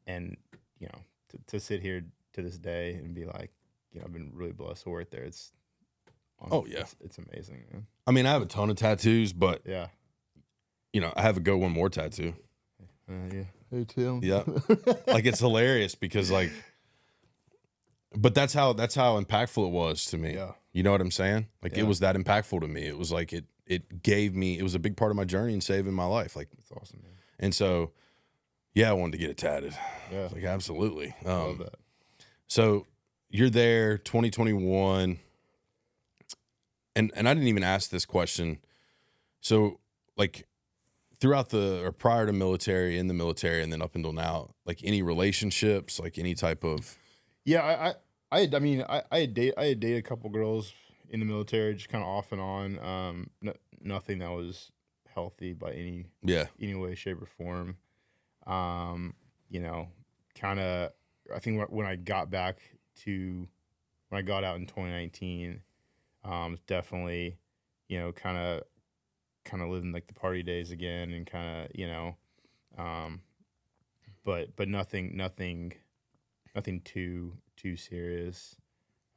And, you know, to sit here to this day and be like, you know, I've been really blessed to work there. It's amazing, man. I mean, I have a ton of tattoos, but, Yeah. you know, I have a Go One More tattoo. Yeah. Hey, Tim. Yeah. Like it's hilarious because like, but that's how impactful it was to me. Yeah. You know what I'm saying? Like it was that impactful to me. It was like, it gave me, it was a big part of my journey in saving my life. Like, That's awesome, man. and so, yeah, I wanted to get it tatted. Yeah. Like, absolutely. I love that. So you're there 2021 and I didn't even ask this question. So like throughout prior to military, in the military, and then up until now, like any relationships, like any type of. Yeah. I had dated a couple girls in the military, just kind of off and on. Nothing that was healthy by any way, shape, or form. You know, kind of. I think when I got out in 2019, definitely, you know, kind of living like the party days again, and kind of, you know, but nothing too serious.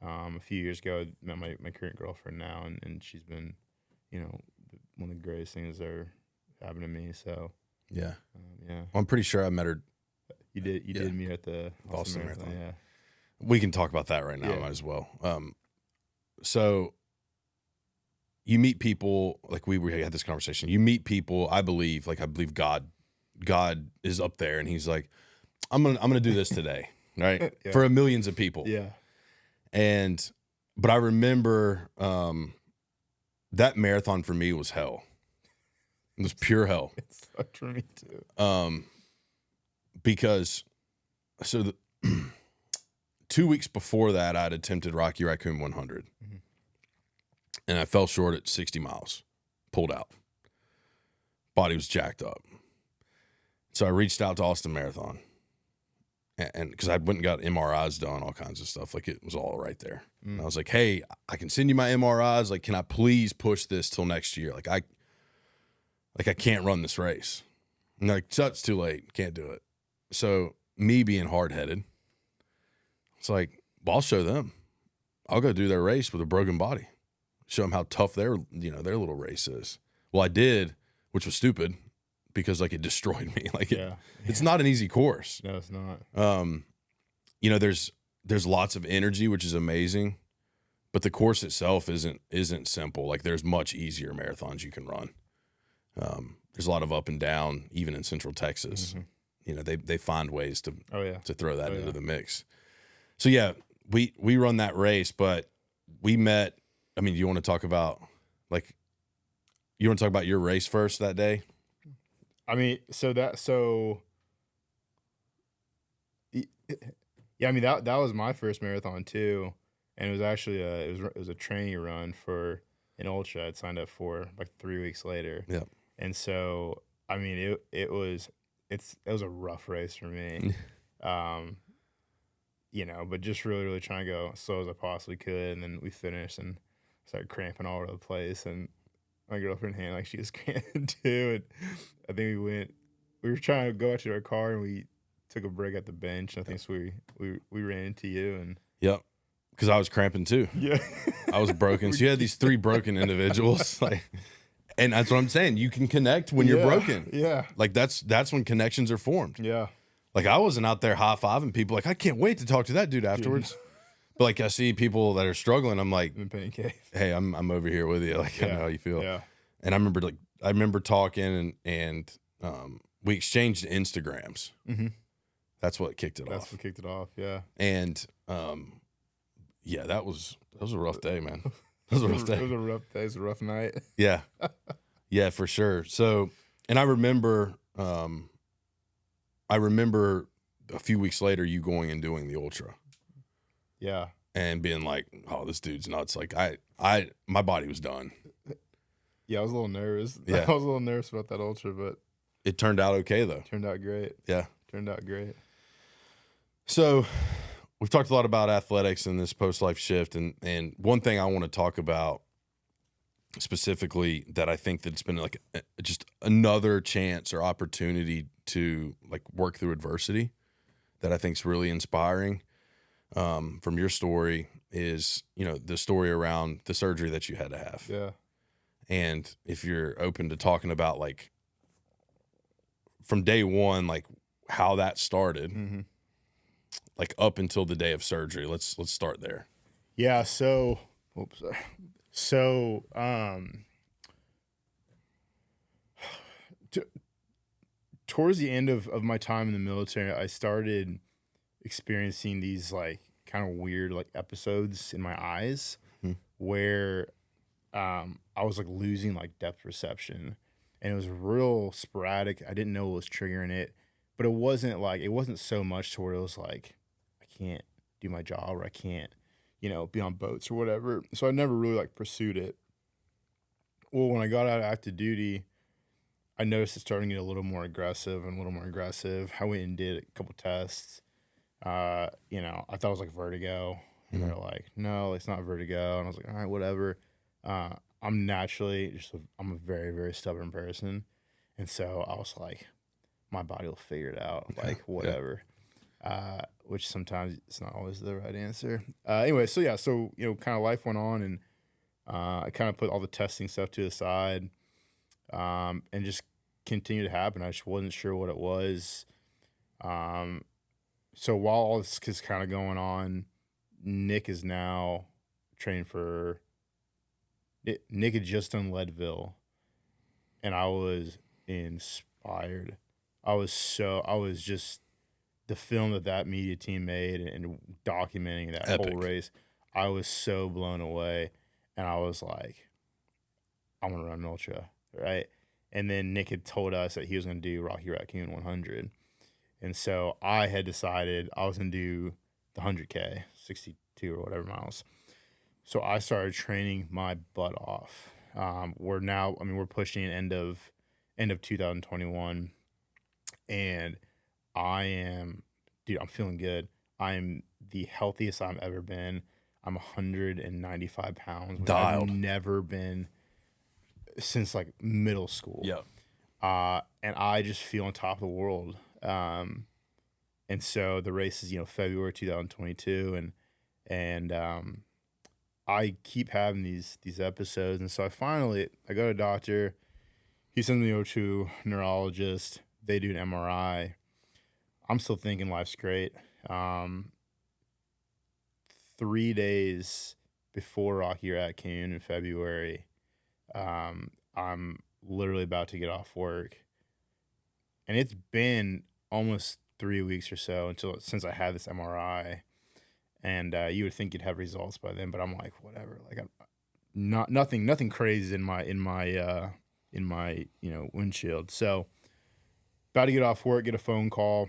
A few years ago, I met my current girlfriend now, and she's been, you know, one of the greatest things that ever happened to me. So yeah, yeah. I'm pretty sure I met her. You did meet at the Boston Marathon. Yeah, We can talk about that right now. Yeah. Might as well. So you meet people, like we had this conversation. You meet people. I believe God is up there, and He's like, I'm gonna do this today, right? Yeah. For millions of people. yeah, But I remember that marathon for me was hell. It was pure hell. it's such for me too. Because 2 weeks before that, I'd attempted Rocky Raccoon 100, and I fell short at 60 miles, pulled out. Body was jacked up. So I reached out to Austin Marathon, and because I went and got MRIs done, all kinds of stuff. Like it was all right there. And I was like, hey, I can send you my MRIs. Like, can I please push this till next year? Like I can't run this race. And they're like, it's too late. Can't do it. So me being hard-headed, it's like, well, I'll show them. I'll go do their race with a broken body. Show them how tough their little race is. Well, I did, which was stupid because like it destroyed me. Like it's not an easy course. No, it's not. You know, there's lots of energy, which is amazing, but the course itself isn't simple. Like there's much easier marathons you can run. There's a lot of up and down, even in Central Texas. Mm-hmm. You know, they find ways to throw that into yeah. the mix. So yeah, we run that race, but we met. I mean, you want to talk about your race first that day? I mean, yeah. I mean that was my first marathon too, and it was actually it was a training run for an ultra I'd signed up for like 3 weeks later. Yeah. And so I mean it was a rough race for me. You know, but just really, really trying to go as slow as I possibly could. And then we finished and started cramping all over the place. And my girlfriend had like she was cramping too. And I think we were trying to go out to our car and we took a break at the bench. I think so we ran into you and yep, because I was cramping too. Yeah, I was broken. So you had these 3 broken individuals, like, And that's what I'm saying. You can connect when you're broken. Yeah. Like that's when connections are formed. Yeah. Like I wasn't out there high-fiving people. Like I can't wait to talk to that dude afterwards. But like I see people that are struggling. I'm like, hey, I'm over here with you. Like I know how you feel. Yeah. And I remember talking and we exchanged Instagrams. Mm-hmm. That's what kicked it off. That's what kicked it off. Yeah. And yeah, that was a rough day, man. It was a rough day. It was a rough day. It was a rough night. Yeah. Yeah, for sure. So, and I remember a few weeks later you going and doing the ultra. Yeah. And being like, oh, this dude's nuts. Like my body was done. Yeah, I was a little nervous. Yeah. I was a little nervous about that ultra, but it turned out okay though. Turned out great. Yeah. Turned out great. So we've talked a lot about athletics and this post-life shift. And one thing I want to talk about specifically that I think that's been like just another chance or opportunity to like work through adversity that I think is really inspiring from your story is, the story around the surgery that you had to have. Yeah. And if you're open to talking about like from day one, like how that started, mm-hmm. like up until the day of surgery, let's start there. Yeah. So, towards the end of my time in the military, I started experiencing these like kind of weird like episodes in my eyes where I was like losing like depth perception, and it was real sporadic. I didn't know what was triggering it, but it wasn't so much to where it was like I can't do my job or I can't, be on boats or whatever. So I never really like pursued it. Well, when I got out of active duty, I noticed it starting to get a little more aggressive and a little more aggressive. I went and did a couple tests. I thought it was like vertigo. And they're like, no, it's not vertigo. And I was like, all right, whatever. I'm naturally I'm a very, very stubborn person. And so I was like, my body will figure it out, like whatever. Yeah. Which sometimes it's not always the right answer. Anyway, so kind of life went on, and I kind of put all the testing stuff to the side, and just continued to happen. I just wasn't sure what it was. So while all this is kind of going on, Nick is now training for. Nick had just done Leadville, and I was inspired. I was just the film that media team made and documenting that Epic. whole race. I was so blown away, and I was like, I want to run an ultra, right? And then Nick had told us that he was going to do Rocky Raccoon 100, and so I had decided I was going to do the 100K, 62 or whatever miles. So I started training my butt off. We're pushing end of 2021, and I'm feeling good. I am the healthiest I've ever been. I'm 195 pounds, which Dialed. I've never been since like middle school. Yeah. And I just feel on top of the world. And so the race is, February 2022, and I keep having these episodes, and so I go to a doctor. He sends me over to a neurologist. They do an MRI. I'm still thinking life's great. 3 days before Rocky Raccoon in February, I'm literally about to get off work, and it's been almost 3 weeks or so since I had this MRI. And you would think you'd have results by then, but I'm like, whatever. Like, I'm nothing crazy in my windshield. So, about to get off work, get a phone call.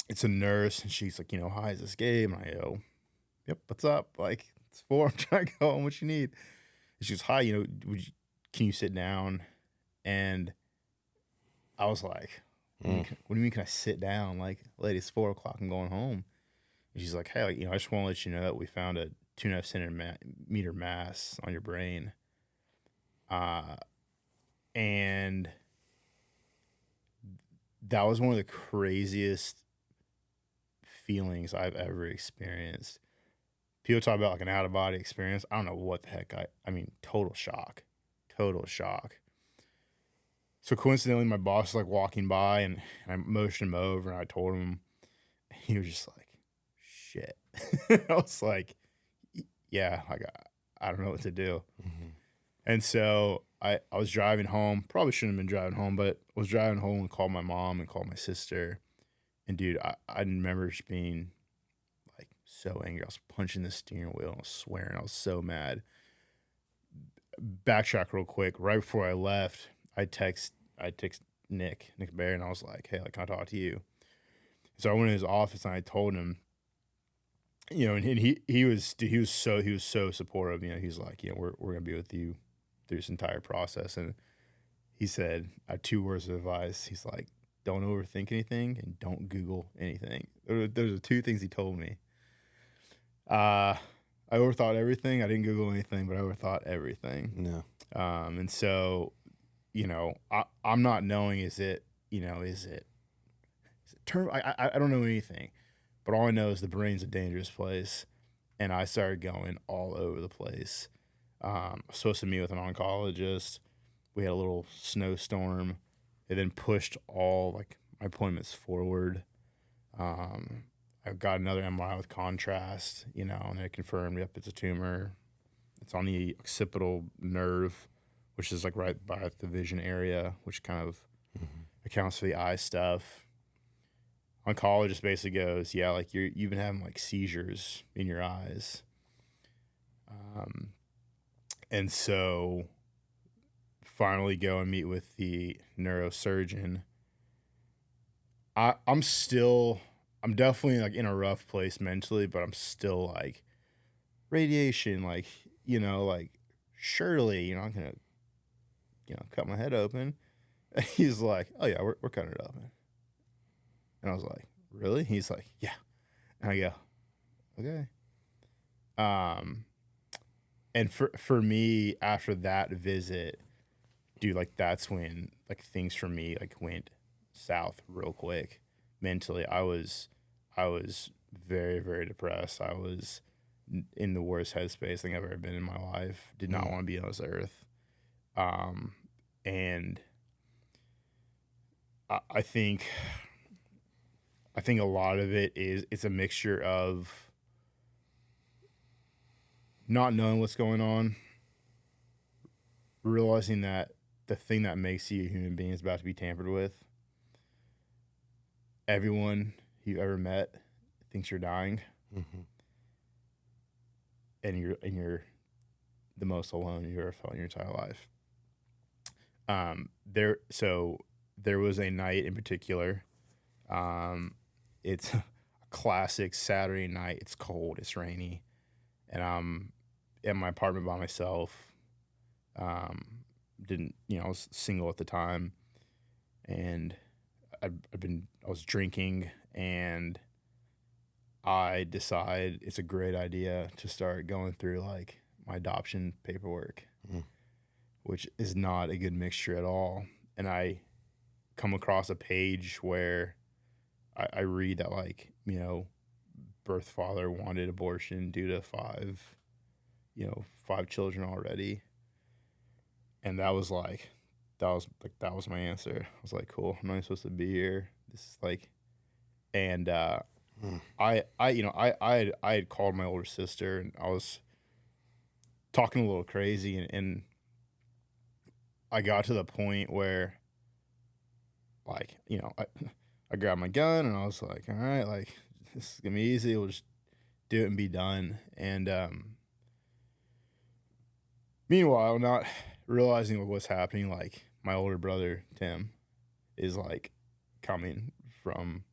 It's a nurse, and she's like, hi, is this Gabe? And I go, yep, what's up? Like, it's 4. I'm trying to go home. What you need? And she goes, hi, can you sit down? And I was like, what do you mean? Can I sit down? Like, lady, it's 4 o'clock. I'm going home. She's like, hey, I just want to let you know that we found a 2.5 centimeter mass on your brain. And that was one of the craziest feelings I've ever experienced. People talk about like an out-of-body experience. I don't know what the heck. I mean, total shock. So coincidentally, my boss was like walking by, and I motioned him over, and I told him. He was just like, "Shit." I was like, "Yeah, like I don't know what to do." Mm-hmm. And so I was driving home. Probably shouldn't have been driving home, but was driving home and called my mom and called my sister. And dude, I remember just being like so angry. I was punching the steering wheel. I was swearing. I was so mad. Backtrack real quick. Right before I left, I text Nick Barry, and I was like, "Hey, like, can I talk to you?" So I went in his office and I told him, and he was dude, he was so supportive. He's like, we're gonna be with you through this entire process. And he said, I had 2 words of advice. He's like, don't overthink anything and don't Google anything. Those are 2 things he told me. I overthought everything. I didn't Google anything, but I overthought everything. No. And so, I'm not knowing, is it term? I don't know anything, but all I know is the brain's a dangerous place. And I started going all over the place. I was supposed to meet with an oncologist. We had a little snowstorm. It then pushed all like my appointments forward. I got another MRI with contrast, and they confirmed, yep, it's a tumor. It's on the occipital nerve, which is like right by the vision area, which kind of accounts for the eye stuff. Oncologist basically goes, yeah, like you've been having like seizures in your eyes. And so finally go and meet with the neurosurgeon. I'm definitely like in a rough place mentally, but I'm still like radiation, like, like surely you're not gonna, cut my head open. And he's like, oh yeah, we're cutting it open. And I was like, really? He's like, yeah. And I go, okay. And for me, after that visit, dude, like that's when like things for me like went south real quick. Mentally, I was very, very depressed. I was in the worst headspace I think I've ever been in my life. Did not want to be on this earth. And I think a lot of it's a mixture of not knowing what's going on, realizing that the thing that makes you a human being is about to be tampered with. Everyone you ever met thinks you're dying, and you're the most alone you've ever felt in your entire life. There was a night in particular. It's a classic Saturday night. It's cold. It's rainy, and I'm in my apartment by myself. I was single at the time, and I was drinking, and I decide it's a great idea to start going through like my adoption paperwork, which is not a good mixture at all. And I come across a page where I read that like, birth father wanted abortion due to 5 children already. And that was my answer. I was like, cool, I'm not supposed to be here. This is like, and I had called my older sister, and I was talking a little crazy, and I got to the point where like, I grabbed my gun and I was like, all right, like this is gonna be easy. We'll just do it and be done. And meanwhile, not realizing what was happening, like my older brother Tim is like coming from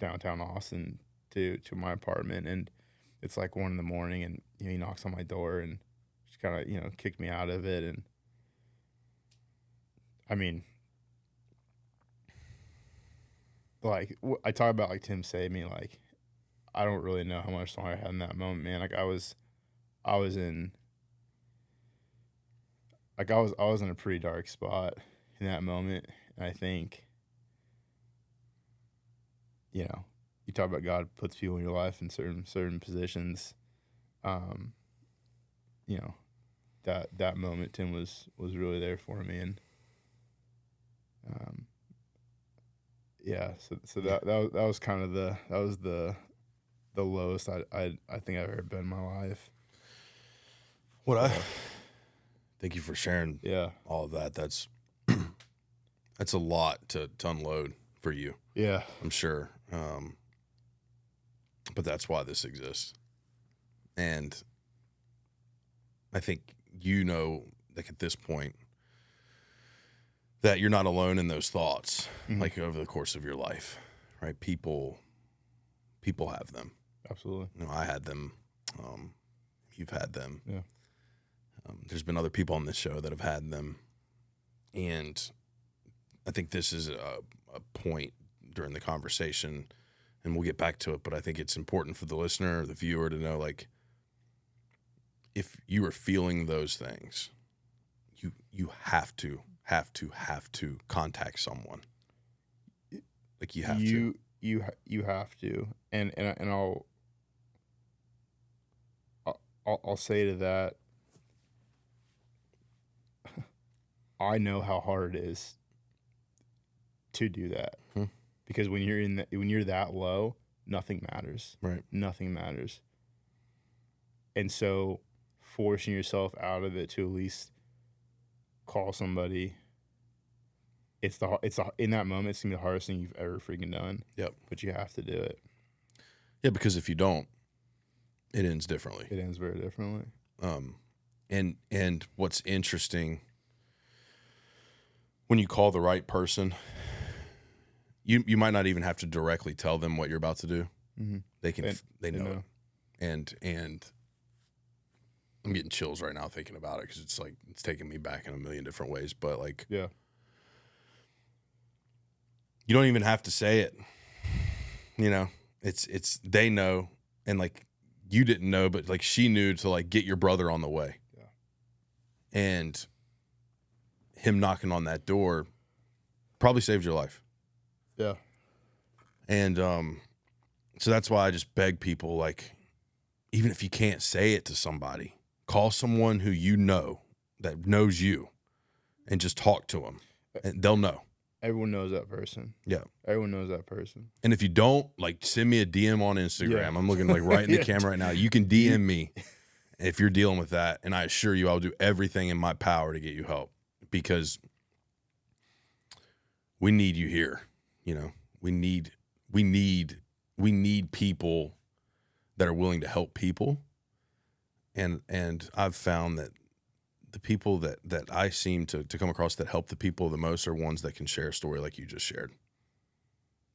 downtown Austin to my apartment, and it's like 1 a.m, and he knocks on my door and just kind of kicked me out of it. And I mean, like I talk about like Tim saved me, like I don't really know how much longer I had in that moment, man. Like I was in a pretty dark spot in that moment. And I think, you talk about God puts people in your life in certain positions. That moment Tim was really there for me. And Yeah, so that was kind of the lowest I think I've ever been in my life. Thank you for sharing Yeah. all of that. That's a lot to unload for you. Yeah. I'm sure. But that's why this exists. And I think like at this point, that you're not alone in those thoughts, like over the course of your life, right? People have them. Absolutely. I had them. You've had them. Yeah. There's been other people on this show that have had them. And I think this is a point during the conversation, and we'll get back to it, but I think it's important for the listener or the viewer to know, like, if you are feeling those things, you have to contact someone. Like, you have to. You have to. And I'll say to that, I know how hard it is to do that. Because when you're that low, nothing matters. Right. Nothing matters. And so forcing yourself out of it to at least call somebody, it's in that moment, it's gonna be the hardest thing you've ever freaking done. Yep. But you have to do it. Yeah, because if you don't, it ends differently. It ends very differently. And what's interesting, when you call the right person, you might not even have to directly tell them what you're about to do. They know it. And I'm getting chills right now thinking about it, because it's like, it's taking me back in a million different ways. But like, Yeah, you don't even have to say it. It's they know, and like, you didn't know, but like, she knew to like get your brother on the way. Yeah. And him knocking on that door probably saved your life. Yeah. And so that's why I just beg people, like, even if you can't say it to somebody, call someone who you know that knows you, and just talk to them, and they'll know. Everyone knows that person. Yeah. Everyone knows that person. And if you don't, like, send me a DM on Instagram. Yeah. I'm looking like right in the camera right now. You can DM me if you're dealing with that, and I assure you I'll do everything in my power to get you help, because we need you here. We need people that are willing to help people. And I've found that the people that I seem to come across that help the people the most are ones that can share a story like you just shared.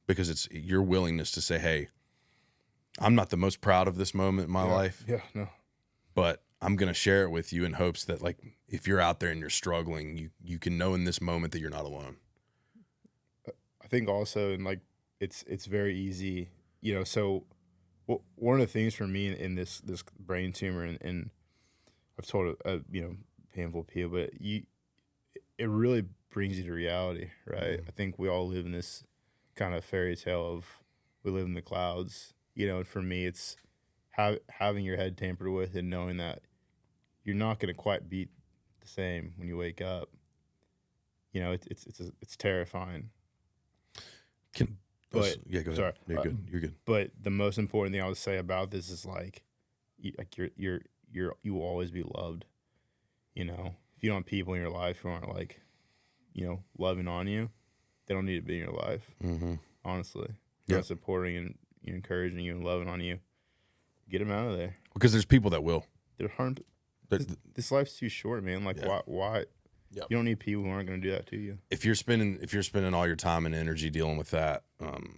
Because it's your willingness to say, hey, I'm not the most proud of this moment in my life. Yeah, no. But I'm going to share it with you in hopes that, like, if you're out there and you're struggling, you can know in this moment that you're not alone. I think also, and like, it's very easy, so one of the things for me in this brain tumor, and I've told a handful of people, but it really brings you to reality, right? I think we all live in this kind of fairy tale of, we live in the clouds, and for me, it's having your head tampered with and knowing that you're not going to quite beat the same when you wake up. It's terrifying. Yeah, go ahead. Sorry, You're good. But the most important thing I would say about this is like you will always be loved. If you don't have people in your life who aren't like, loving on you, they don't need to be in your life. Honestly, not supporting and encouraging you and loving on you. Get them out of there. Because there's people that will. They're harmed. This life's too short, man. Like, why? Yep. You don't need people who aren't going to do that to you. If you're spending all your time and energy dealing with that,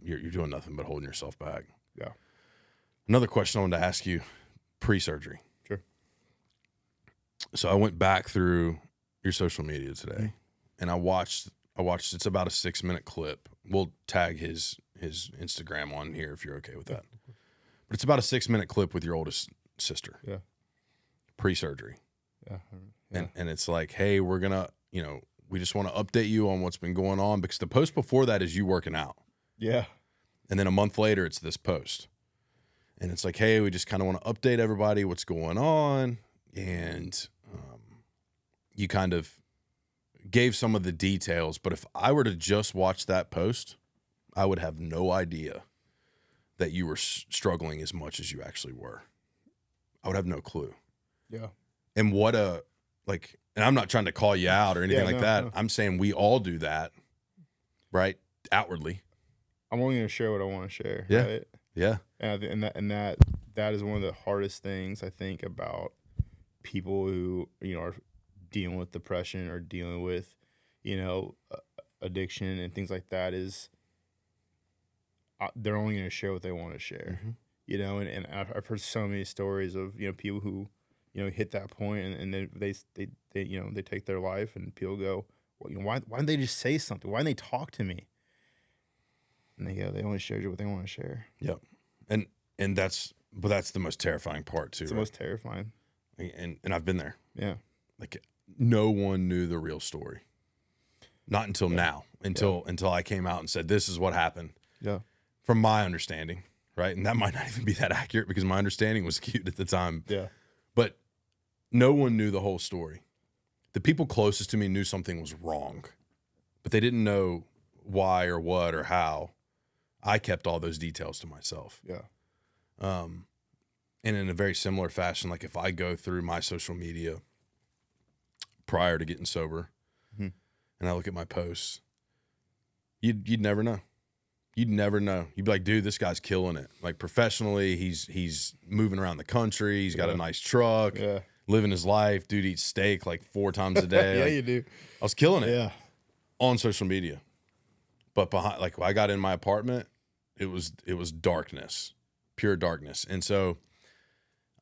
you're doing nothing but holding yourself back. Yeah. Another question I wanted to ask you, pre-surgery. Sure. So I went back through your social media today, and I watched. It's about a 6-minute clip. We'll tag his Instagram on here if you're okay with that. But it's about a 6-minute clip with your oldest sister. Yeah. Pre-surgery. Yeah. And it's like, hey, we're gonna, we just want to update you on what's been going on, because the post before that is you working out. Yeah. And then a month later, it's this post. And it's like, hey, we just kind of want to update everybody what's going on. And you kind of gave some of the details, but if I were to just watch that post, I would have no idea that you were struggling as much as you actually were. I would have no clue. Yeah. And what a, like, and I'm not trying to call you out or anything like that. No. I'm saying we all do that, right? Outwardly. I'm only going to share what I want to share. Yeah. Right? Yeah. And that is one of the hardest things I think about people who, you know, are dealing with depression or dealing with, you know, addiction and things like that is they're only going to share what they want to share, you know, and I've heard so many stories of, you know, people who, you know, hit that point and then they you know, they take their life and people go, well, you know, why didn't they just say something? Why didn't they talk to me? And they go, they only shared what they want to share. Yep. And that's the most terrifying part too. It's the most terrifying. And I've been there. Yeah. Like no one knew the real story. Not until now, until I came out and said, this is what happened. Yeah. From my understanding, right? And that might not even be that accurate because my understanding was skewed at the time. Yeah. But no one knew the whole story. The people closest to me knew something was wrong, but they didn't know why or what or how. I kept all those details to myself. Yeah. And in a very similar fashion, like if I go through my social media prior to getting sober and I look at my posts, you'd never know. You'd never know. You'd be like, dude, this guy's killing it. Like professionally, he's moving around the country. He's got a nice truck, living his life. Dude eats steak like 4 times a day. Yeah, like, you do. I was killing it Yeah. on social media. But behind, like when I got in my apartment, it was darkness, pure darkness. And so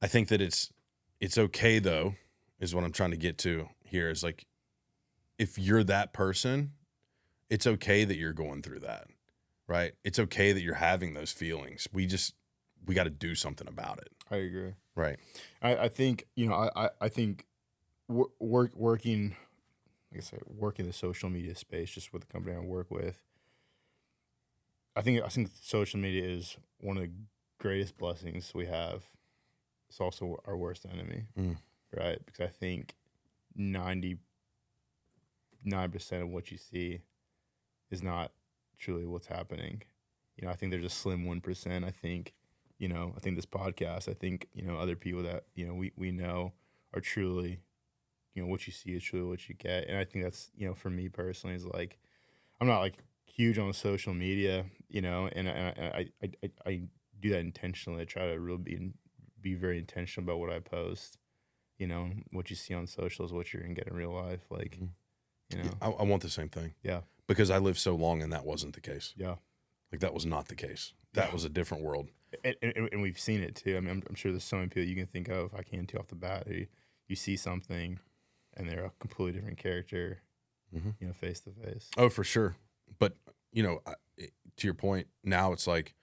I think that it's okay though, is what I'm trying to get to here is like, if you're that person, it's okay that you're going through that, right? It's okay that you're having those feelings. We got to do something about it. I agree. Right. I think, you know, I think working, like I said, working the social media space just with the company I work with, I think social media is one of the greatest blessings we have. It's also our worst enemy, right? Because I think 99% of what you see is not truly what's happening. You know, I think there's a slim 1%. I think, you know, I think this podcast, I think, you know, other people that, you know, we know are truly, you know, what you see is truly what you get. And I think that's, you know, for me personally is like, I'm not like huge on social media, you know, and I do that intentionally. I try to really be very intentional about what I post. You know, what you see on social is what you're gonna get in real life. Like, you know, I want the same thing. Yeah, because I lived so long and that wasn't the case. Yeah, like that was not the case. That was a different world. And we've seen it too. I mean, I'm sure there's so many people you can think of. I can too off the bat. You see something, and they're a completely different character. You know, face to face. Oh, for sure. But you know, to your point, now it's like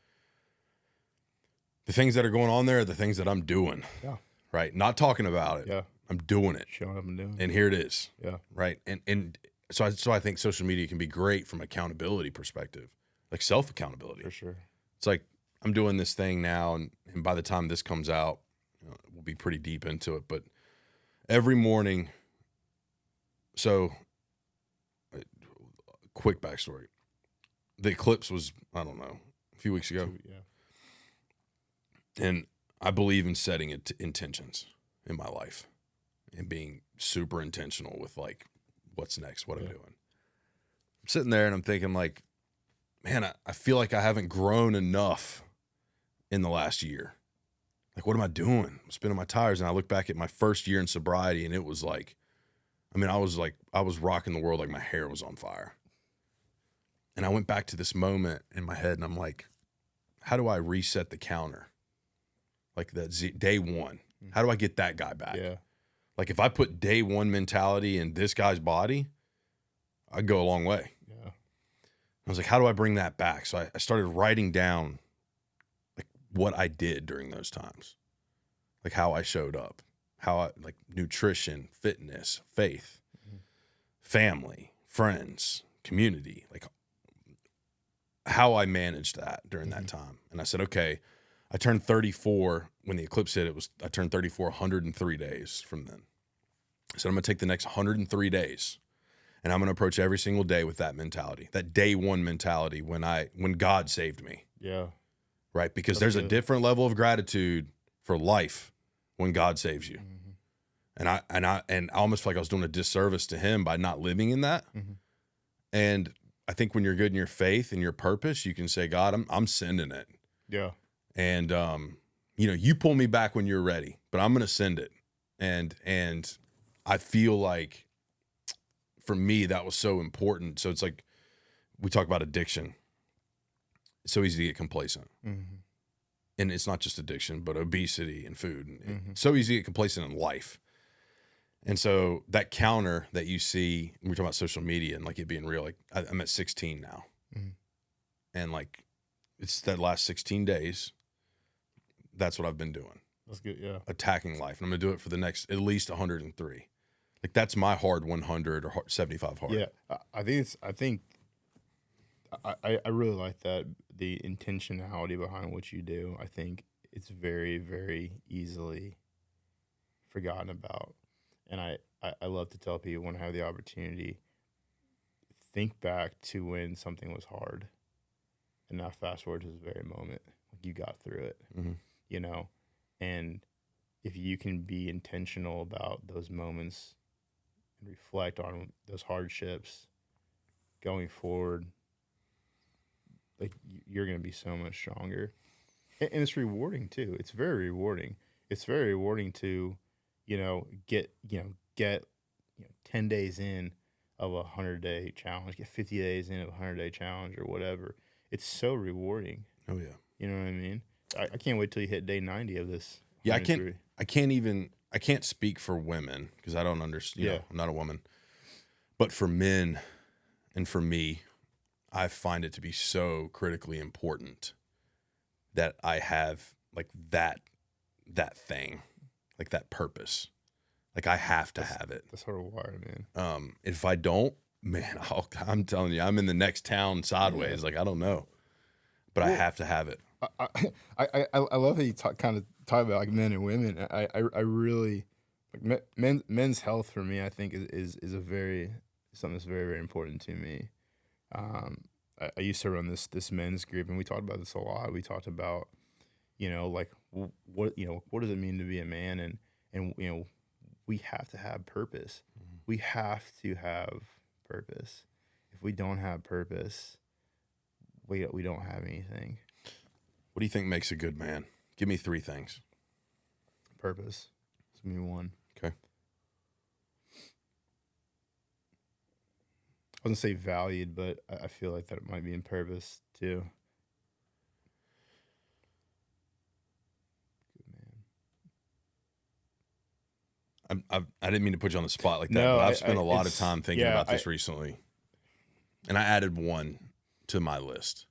the things that are going on there are the things that I'm doing. Yeah. Right. Not talking about it. Yeah. I'm doing it. Showing up and doing it. And here it is. Yeah. Right. And so I think social media can be great from accountability perspective, like self accountability. For sure. It's like I'm doing this thing now, and by the time this comes out, you know, we'll be pretty deep into it. But every morning, so quick backstory. The eclipse was, I don't know, a few weeks ago. Yeah. And I believe in setting intentions in my life and being super intentional with like what's next, what I'm doing. I'm sitting there and I'm thinking like, man, I feel like I haven't grown enough in the last year. Like, what am I doing? I'm spinning my tires. And I look back at my first year in sobriety and it was like, I mean, I was rocking the world like my hair was on fire. And I went back to this moment in my head and I'm like, how do I reset the counter? Like that day one. How do I get that guy back? Yeah. Like if I put day one mentality in this guy's body, I'd go a long way. Yeah. I was like, how do I bring that back? So I started writing down like what I did during those times, like how I showed up, how I like nutrition, fitness, faith, family, friends, community, like how I managed that during that time. And I said, okay, I turned 34 when the eclipse hit. I turned 34 103 days from then. I said, I'm going to take the next 103 days And I'm going to approach every single day with that mentality, that day one mentality when God saved me. Yeah. Right? Because That's there's a good. different level of gratitude for life when God saves you. And I almost feel like I was doing a disservice to him by not living in that. And I think when you're good in your faith and your purpose, you can say, God, I'm sending it. Yeah. And you pull me back when you're ready, but I'm going to send it. And I feel like for me, that was so important. So it's like, we talk about addiction. It's so easy to get complacent. And it's not just addiction, but obesity and food. It's so easy to get complacent in life. And so that counter that you see, we're talking about social media and like it being real, like I'm at 16 now. And like, it's that last 16 days. That's what I've been doing. That's good. Yeah. Attacking life. And I'm going to do it for the next, at least 103. Like that's my hard 100 or 75 hard. Yeah. I really like that. The intentionality behind what you do. I think it's very, very easily forgotten about. And I love to tell people when I have the opportunity, think back to when something was hard and now fast forward to this very moment. Like you got through it, and if you can be intentional about those moments and reflect on those hardships going forward, like you're going to be so much stronger. And it's rewarding too. It's very rewarding. It's very rewarding to, get 10 days in of a 100-day challenge, get 50 days in of a 100-day challenge or whatever. It's so rewarding. Oh yeah. You know what I mean? I can't wait till you hit day 90 of this. Yeah. I can't speak for women because I don't understand, I'm not a woman, but for men and for me, I find it to be so critically important that I have like that thing, like that purpose. Like I have to have it. That's hardwired, man. If I don't, man, I'm telling you, I'm in the next town sideways. Like I don't know, but I have to have it. I love how you kind of talk about like men and women. I really like men's health for me. I think is something that's very, very important to me. I used to run this men's group, and we talked about this a lot. We talked about, like what does it mean to be a man, and we have to have purpose. We have to have purpose. If we don't have purpose, we don't have anything. What do you think makes a good man? Give me 3 things. Purpose. It's me one. Okay. I wasn't say valued, but I feel like that it might be in purpose too. Good man. I didn't mean to put you on the spot like that, No, but I've spent a lot of it's- time thinking yeah, about this recently. And I added one to my list.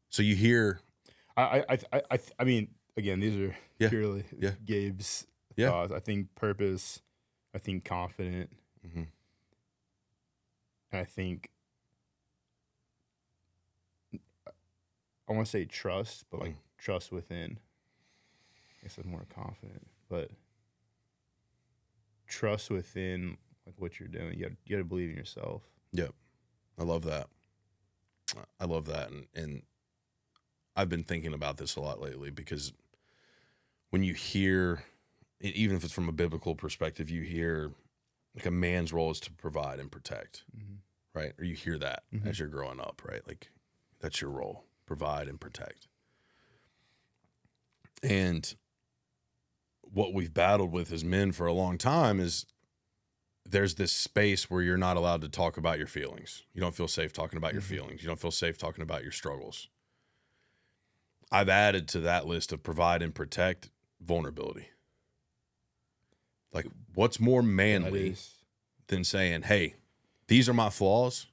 So you hear, I mean, again, these are Yeah, purely yeah. Gabe's Yeah. thoughts. I think purpose. I think confident. Mhm. And I think I want to say trust, but like trust within. I guess I'm more confident, but trust within like what you're doing. You got to believe in yourself. Yep. I love that. I love that. And I've been thinking about this a lot lately because when you hear, even if it's from a biblical perspective, you hear like a man's role is to provide and protect, right? Or you hear that as you're growing up, right? Like that's your role, provide and protect. And what we've battled with as men for a long time is there's this space where you're not allowed to talk about your feelings. You don't feel safe talking about your feelings. You don't feel safe talking about your struggles. I've added to that list of provide and protect vulnerability. Like, what's more manly than saying, hey, these are my flaws.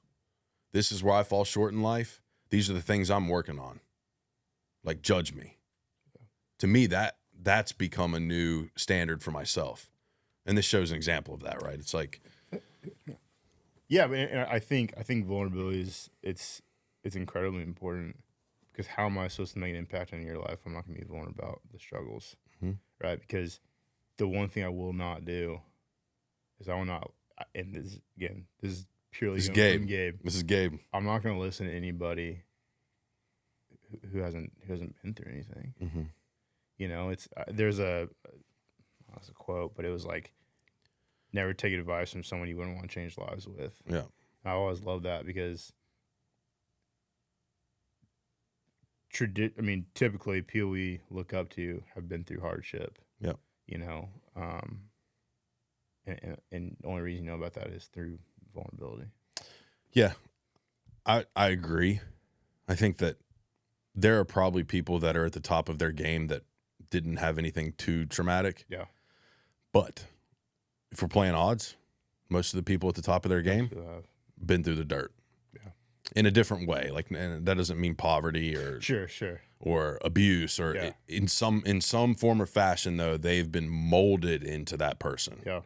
This is where I fall short in life. These are the things I'm working on. Like, judge me. To me, that's become a new standard for myself. And this shows an example of that, right? It's like, yeah, but I think vulnerability it's incredibly important because how am I supposed to make an impact on your life? I'm not going to be vulnerable about the struggles, right? Because the one thing I will not do is I will not. And this is purely This is from Gabe. Gabe. This is Gabe. I'm not going to listen to anybody who hasn't been through anything. Mm-hmm. You know, it's there's a quote, but it was like, never take advice from someone you wouldn't want to change lives with. Yeah. I always love that because typically people we look up to have been through hardship. Yeah. You know, and the only reason you know about that is through vulnerability. Yeah, I agree. I think that there are probably people that are at the top of their game that didn't have anything too traumatic. Yeah. But if we're playing odds, most of the people at the top of their game have been through the dirt. Yeah. In a different way. Like, and that doesn't mean poverty or Sure. or abuse or Yeah. in some form or fashion, though, they've been molded into that person. Yeah.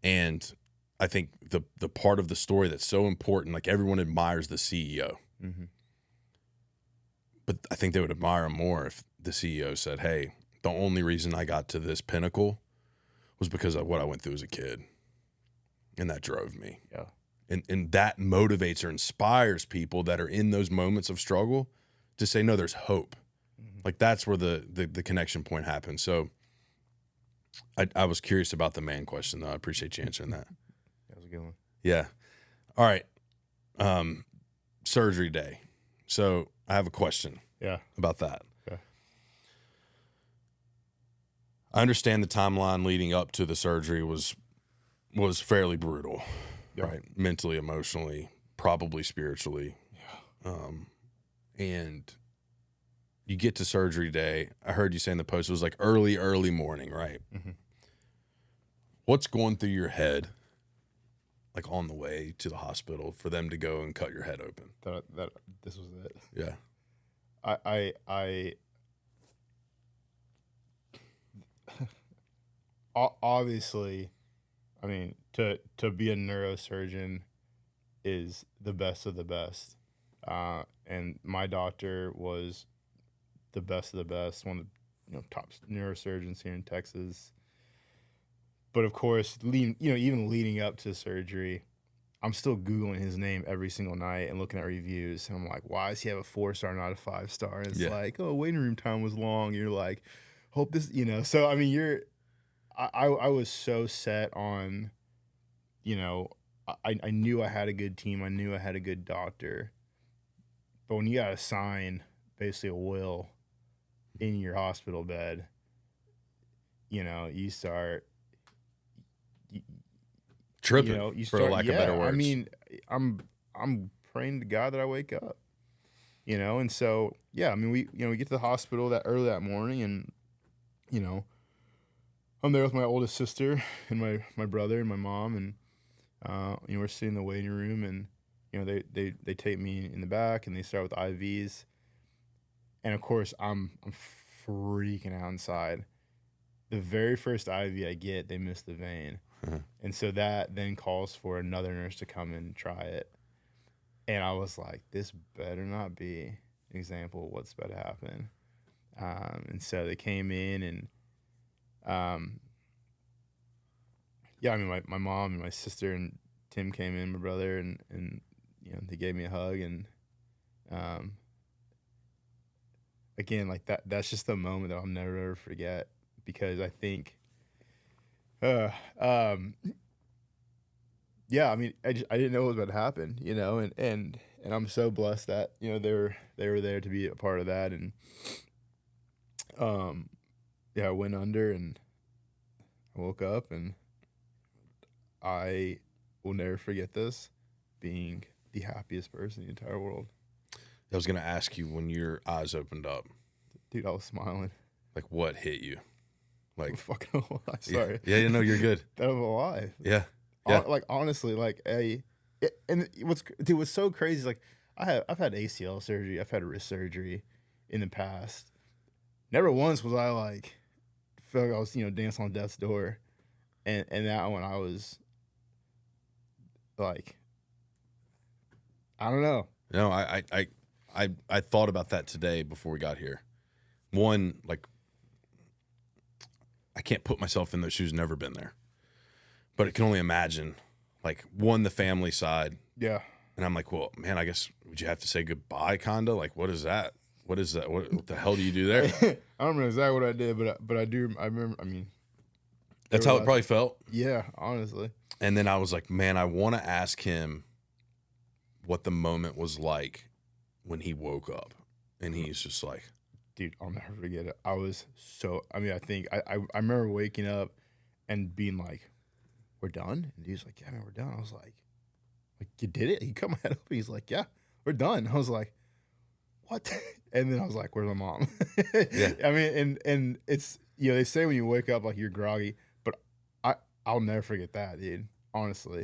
And I think the part of the story that's so important, like everyone admires the CEO. Mm-hmm. But I think they would admire him more if the CEO said, hey, the only reason I got to this pinnacle was because of what I went through as a kid. And that drove me. Yeah. And that motivates or inspires people that are in those moments of struggle to say, no, there's hope. Mm-hmm. Like that's where the connection point happens. So I was curious about the man question, though. I appreciate you answering that. That was a good one. Yeah. All right. Surgery day. So I have a question about that. Okay. I understand the timeline leading up to the surgery was fairly brutal, right? Mentally, emotionally, probably spiritually. Yeah. And you get to surgery day. I heard you say in the post it was like early morning, right? Mm-hmm. What's going through your head, like on the way to the hospital for them to go and cut your head open? That this was it. Yeah. I obviously, I mean, to be a neurosurgeon is the best of the best. And my doctor was the best of the best, one of the top neurosurgeons here in Texas. But of course, even leading up to surgery, I'm still Googling his name every single night and looking at reviews. And I'm like, why does he have a 4-star, not a 5-star? And it's like, oh, waiting room time was long. You're like, hope this, So, I mean, I was so set on, I knew I had a good team. I knew I had a good doctor. But when you got to sign basically a will in your hospital bed, you start tripping, you for start, lack of better words. I mean, I'm praying to God that I wake up, and so, I mean, we get to the hospital that early that morning, and, I'm there with my oldest sister and my brother and my mom, and, we're sitting in the waiting room, and, they take me in the back and they start with IVs. And of course I'm freaking out inside. The very first IV I get, they miss the vein. Uh-huh. And so that then calls for another nurse to come and try it. And I was like, this better not be an example of what's about to happen. And so they came in and, I mean, my mom and my sister and Tim came in, my brother, and they gave me a hug. And, again, like that's just a moment that I'll never ever forget, because I think, I mean, I didn't know what was about to happen, and I'm so blessed that, they were there to be a part of that. And, I went under and I woke up, and I will never forget this, being the happiest person in the entire world. I was going to ask you, when your eyes opened up, dude, I was smiling. Like, what hit you? Like, I'm fucking alive. Sorry. Yeah, no, you're good. That I'm alive. Yeah. Like, honestly, like, and what's so crazy is, like, I've had ACL surgery, I've had wrist surgery in the past. Never once was I like, felt like I was, dancing on death's door, and that one I was like, I don't know. No, I thought about that today before we got here. One, like, I can't put myself in those shoes, never been there. But I can only imagine like won the family side. Yeah. And I'm like, well, man, I guess would you have to say goodbye, kinda? Like, what is that? What is that? What the hell do you do there? I don't remember exactly what I did, but I do. I remember. I mean, That's how it probably felt. yeah, honestly. And then I was like, man, I want to ask him what the moment was like when he woke up. And he's just like, dude, I'll never forget it. I was so. I mean, I think I remember waking up and being like, "We're done," and he's like, "Yeah, man, we're done." I was like, you did it? He cut my head up. He's like, "Yeah, we're done." I was like, "What?" And then I was like, "Where's my mom?" Yeah. I mean, and it's, you know, they say when you wake up like you're groggy, but I'll never forget that, dude. Honestly,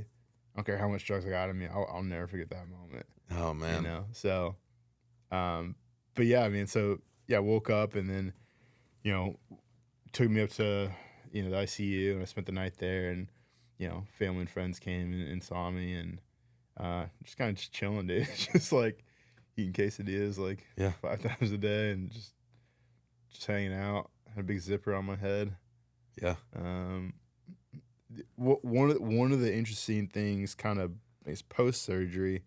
I don't care how much drugs I got in me. I'll never forget that moment. oh, man. You know, so, but yeah, I mean, so yeah, I woke up and then, you know, took me up to, you know, the ICU, and I spent the night there, and, you know, family and friends came and saw me, and just kind of just chilling, dude. Just like eating quesadillas like 5 times a day, and just hanging out. Had a big zipper on my head. Yeah. One of the interesting things, kind of, is post surgery,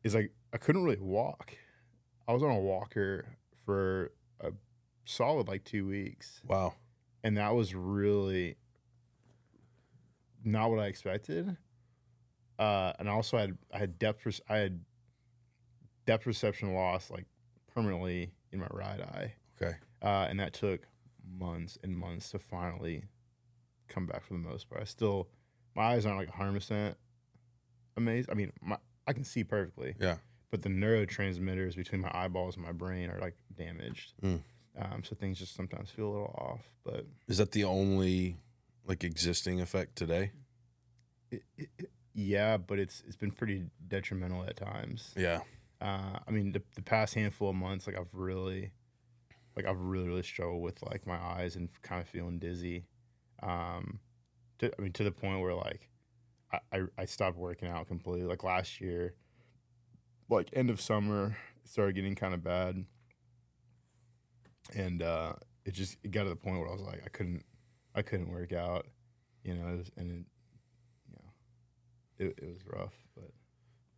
is like I couldn't really walk. I was on a walker for a solid like 2 weeks. Wow. And that was really not what I expected. And also I had depth perception loss like permanently in my right eye. Okay. And that took months and months to finally come back for the most part. My eyes aren't like 100% amazed. I mean, I can see perfectly. Yeah. But the neurotransmitters between my eyeballs and my brain are like damaged. So things just sometimes feel a little off. But is that the only like existing effect today? Yeah, but it's been pretty detrimental at times. Yeah. I mean, the past handful of months, like I've really struggled with like my eyes and kind of feeling dizzy. To the point where like I stopped working out completely. Like last year, like end of summer, it started getting kind of bad, and it got to the point where I was like I couldn't work out, you know, it was rough. But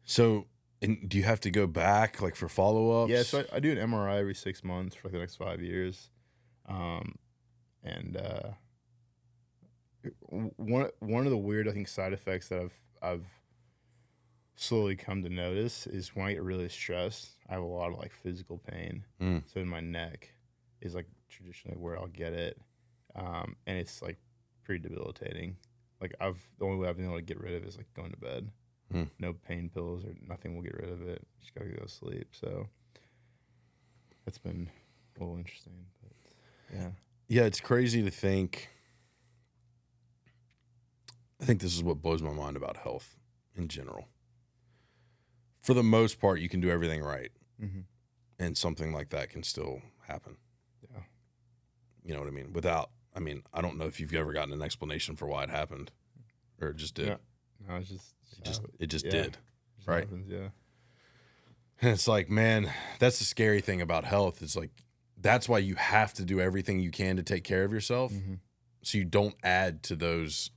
so, and do you have to go back like for follow-ups? yeah, so I do an MRI every 6 months for like the next 5 years, and one of the weird, I think, side effects that I've slowly come to notice is when I get really stressed, I have a lot of like physical pain. So in my neck is like traditionally where I'll get it, and it's like pretty debilitating. Like the only way I've been able to get rid of it is like going to bed. No pain pills or nothing will get rid of it. Just gotta go to sleep. So it's been a little interesting, but yeah, it's crazy to think. I think this is what blows my mind about health in general. For the most part, you can do everything right, and something like that can still happen. Yeah, you know what I mean. I don't know if you've ever gotten an explanation for why it happened, or it just did. Yeah. No, It just yeah. did, It just right? happens, yeah. And it's like, man, that's the scary thing about health. It's like that's why you have to do everything you can to take care of yourself, so you don't add to those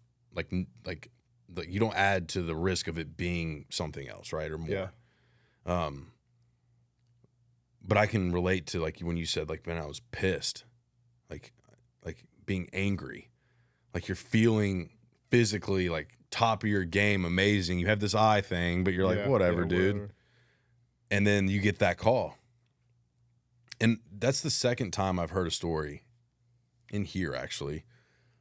you don't add to the risk of it being something else, right, or more. Yeah. But I can relate to like when you said like, man, I was pissed, like being angry, like you're feeling physically like top of your game, amazing. You have this eye thing, but you're like, whatever, dude. Whatever. And then you get that call. And that's the second time I've heard a story in here actually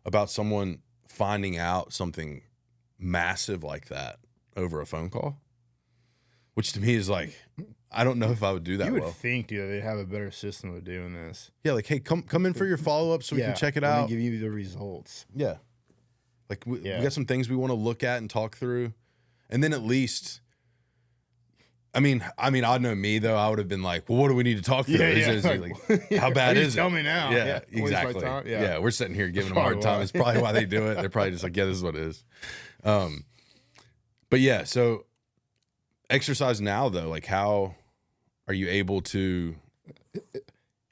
about someone finding out something massive like that over a phone call, which to me is like, I don't know if I would do that. You would think, dude, they'd have a better system of doing this. Yeah, like, hey, come in for your follow-up so we can check it out. Give you the results. Yeah. Like, we got some things we want to look at and talk through. And then at least, I mean, I know me, though. I would have been like, well, what do we need to talk through? How bad is it? Tell me now. Yeah, exactly. Yeah, we're sitting here giving them a hard time. It's probably why they do it. They're probably just like, yeah, this is what it is. But yeah, so exercise now, though, like how are you able to?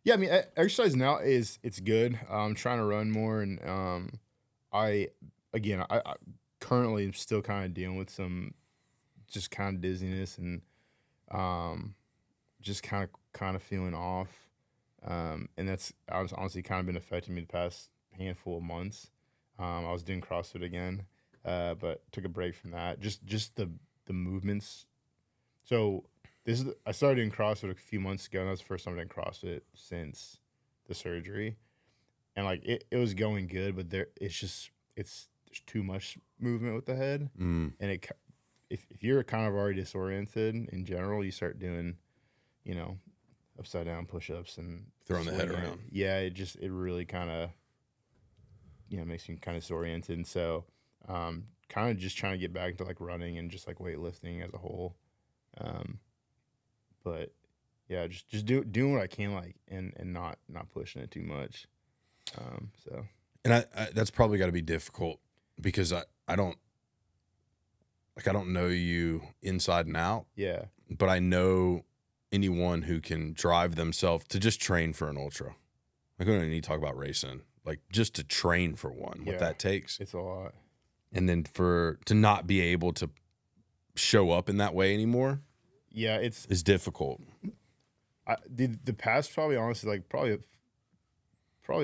Yeah, I mean, exercise now it's good. I'm trying to run more, and I currently still kind of dealing with some just kind of dizziness and just kind of feeling off. And that's honestly kind of been affecting me the past handful of months. I was doing CrossFit again, but took a break from that. Just the movements. So I started doing CrossFit a few months ago, and that's the first time I've done CrossFit since the surgery. And like it was going good, but there's too much movement with the head, and if you're kind of already disoriented in general, you start doing, upside down push-ups and throwing the head around. Yeah, it really kind of, makes you kind of disoriented. And so, kind of just trying to get back into like running and just like weightlifting as a whole. But yeah, just doing what I can, like, and not pushing it too much. And I that's probably got to be difficult because I don't know you inside and out. Yeah. But I know anyone who can drive themselves to just train for an ultra. Like, we don't need to talk about racing. Like, just to train for one, what that takes. It's a lot. And then to not be able to show up in that way anymore. Yeah, is difficult. The past probably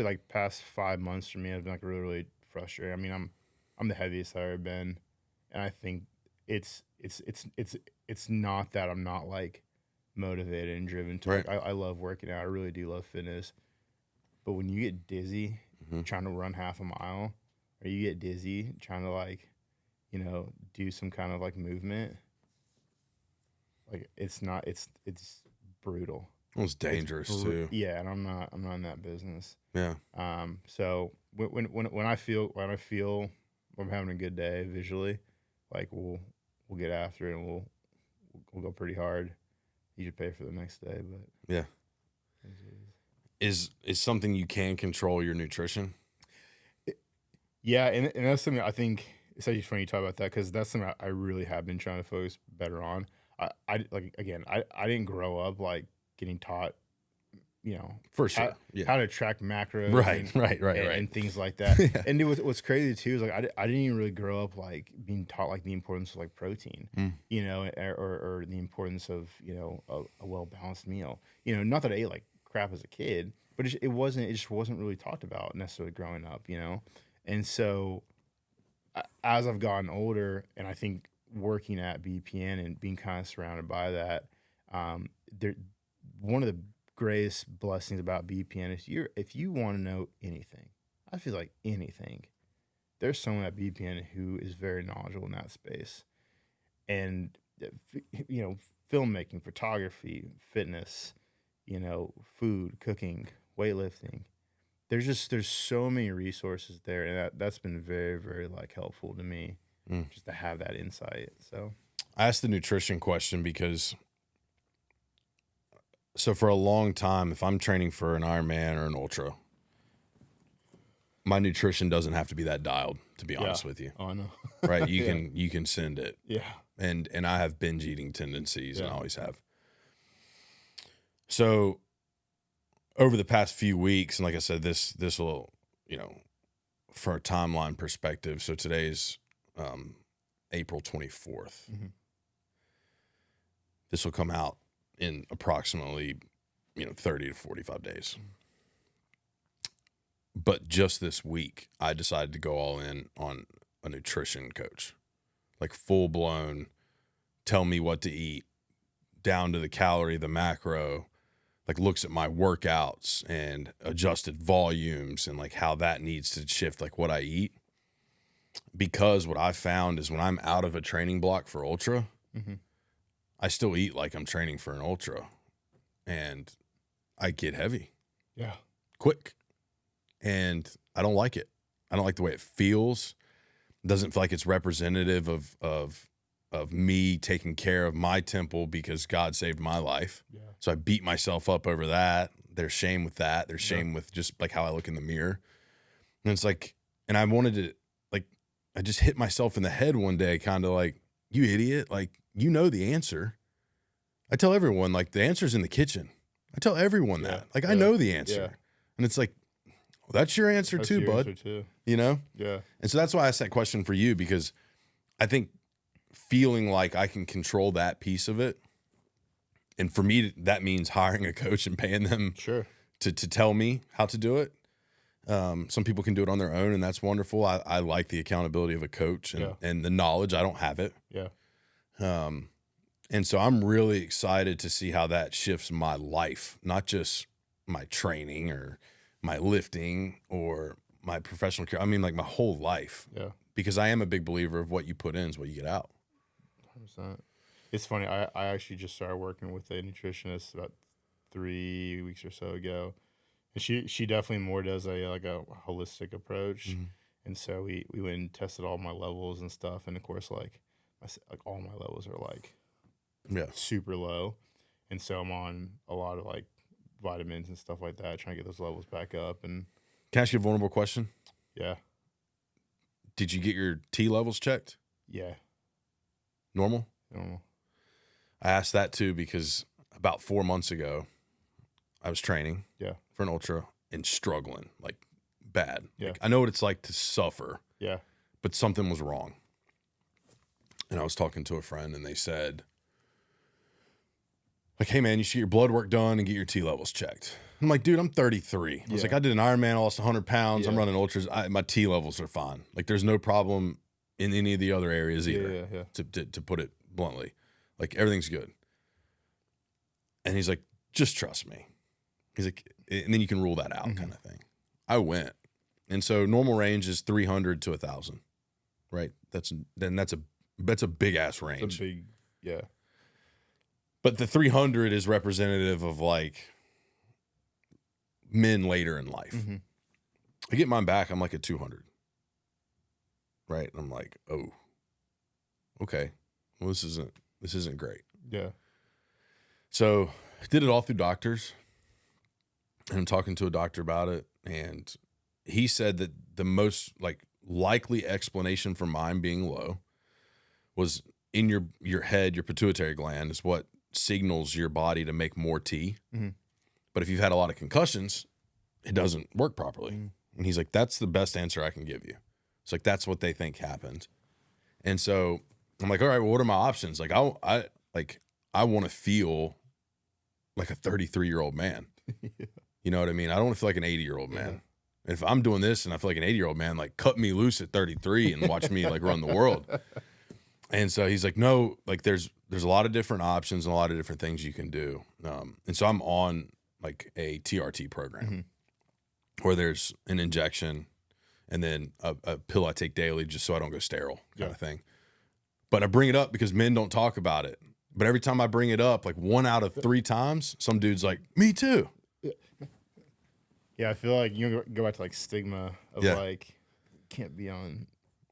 like past 5 months for me have been like really, really frustrating. I mean, I'm the heaviest I've ever been, and I think it's not that I'm not like motivated and driven to. Right. I love working out. I really do love fitness, but when you get dizzy trying to run half a mile, or you get dizzy trying to like, do some kind of like movement, like it's brutal. Well, it's dangerous too. Yeah, and I'm not in that business. Yeah. So when I feel I'm having a good day visually, like we'll get after it and we'll go pretty hard. You should pay for the next day, but yeah. Is something you can control your nutrition? Yeah, and that's something I think it's actually funny you talk about that, because that's something I really have been trying to focus better on. I didn't grow up like getting taught, for sure, how to track macros, right, and things like that. Yeah. And what's crazy too is like I didn't even really grow up like being taught like the importance of like protein, or the importance of a well balanced meal. Not that I ate like crap as a kid, but it just wasn't really talked about necessarily growing up. And so as I've gotten older, and I think working at BPN and being kind of surrounded by that, one of the greatest blessings about BPN is if you want to know anything, I feel like anything, there's someone at BPN who is very knowledgeable in that space. And filmmaking, photography, fitness, food, cooking, weightlifting, there's so many resources there, and that's been very, very like helpful to me, just to have that insight. So I asked the nutrition question because for a long time, if I'm training for an Ironman or an ultra, my nutrition doesn't have to be that dialed, to be honest with you. Oh, I know. Right? You can send it. Yeah. And I have binge eating tendencies, and I always have. So over the past few weeks, and like I said, this will, for a timeline perspective, so today's April 24th. Mm-hmm. This will come out in approximately 30 to 45 days. But just this week, I decided to go all in on a nutrition coach, like full blown, tell me what to eat, down to the calorie, the macro, like looks at my workouts and adjusted volumes and like how that needs to shift, like what I eat. Because what I found is when I'm out of a training block for ultra, I still eat like I'm training for an ultra, and I get heavy. Yeah. Quick. And I don't like it. I don't like the way it feels. It doesn't feel like it's representative of me taking care of my temple because God saved my life. Yeah. So I beat myself up over that. There's shame with that. There's shame with just like how I look in the mirror. And it's like, and I wanted to, like, I just hit myself in the head one day, kind of like, you idiot. Like, you know the answer. I tell everyone, like, the answer's in the kitchen. I tell everyone that. Like, I know the answer. Yeah. And it's like, well, that's your answer too, bud. Answer too. You know? Yeah. And so that's why I asked that question for you, because I think feeling like I can control that piece of it. And for me, that means hiring a coach and paying them Sure. to tell me how to do it. Some people can do it on their own, and that's wonderful. I like the accountability of a coach and the knowledge. I don't have it. Yeah. And so I'm really excited to see how that shifts my life, not just my training or my lifting or my professional career. I mean, like my whole life. Yeah. Because I am a big believer of what you put in is what you get out. 100%. It's funny. I actually just started working with a nutritionist about 3 weeks or so ago. And she definitely more does a holistic approach. Mm-hmm. And so we went and tested all my levels and stuff. And of course, like all my levels are like super low. And so I'm on a lot of like vitamins and stuff like that, trying to get those levels back up. And can I ask you a vulnerable question? Yeah. Did you get your T levels checked? Yeah. Normal? Normal. I asked that too because about 4 months ago, I was training for an ultra and struggling like bad. Yeah. Like, I know what it's like to suffer. Yeah. But something was wrong. And I was talking to a friend and they said, like, hey man, you should get your blood work done and get your T levels checked. I'm like, dude, I'm 33. I was like, I did an Ironman, I lost 100 pounds. I'm running ultras. My T levels are fine. Like, there's no problem in any of the other areas either. Yeah. To put it bluntly, like everything's good. And he's like, just trust me. He's like, and then you can rule that out, kind of thing. I went, and so normal range is 300 to 1,000, right? That's a big ass range. It's a big, yeah. But the 300 is representative of like men later in life. Mm-hmm. I get mine back, I'm like at 200, right? And I'm like, oh, okay, well this isn't great. Yeah. So I did it all through doctors, and I'm talking to a doctor about it, and he said that the most like likely explanation for mine being low was in your head, your pituitary gland is what signals your body to make more T. Mm-hmm. But if you've had a lot of concussions, it doesn't work properly. Mm-hmm. And he's like, that's the best answer I can give you. It's like, that's what they think happened. And so I'm like, all right, well, what are my options? Like, I want to feel like a 33-year-old man. Yeah. You know what I mean? I don't want to feel like an 80-year-old man. And if I'm doing this and I feel like an 80-year-old man, like cut me loose at 33 and watch me like run the world. And so he's like, no, like there's a lot of different options and a lot of different things you can do. And so I'm on like a TRT program where there's an injection and then a pill I take daily just so I don't go sterile kind of thing. But I bring it up because men don't talk about it. But every time I bring it up, like 1 out of 3 times, some dude's like, me too. Yeah, I feel like you go back to like stigma of like can't be on.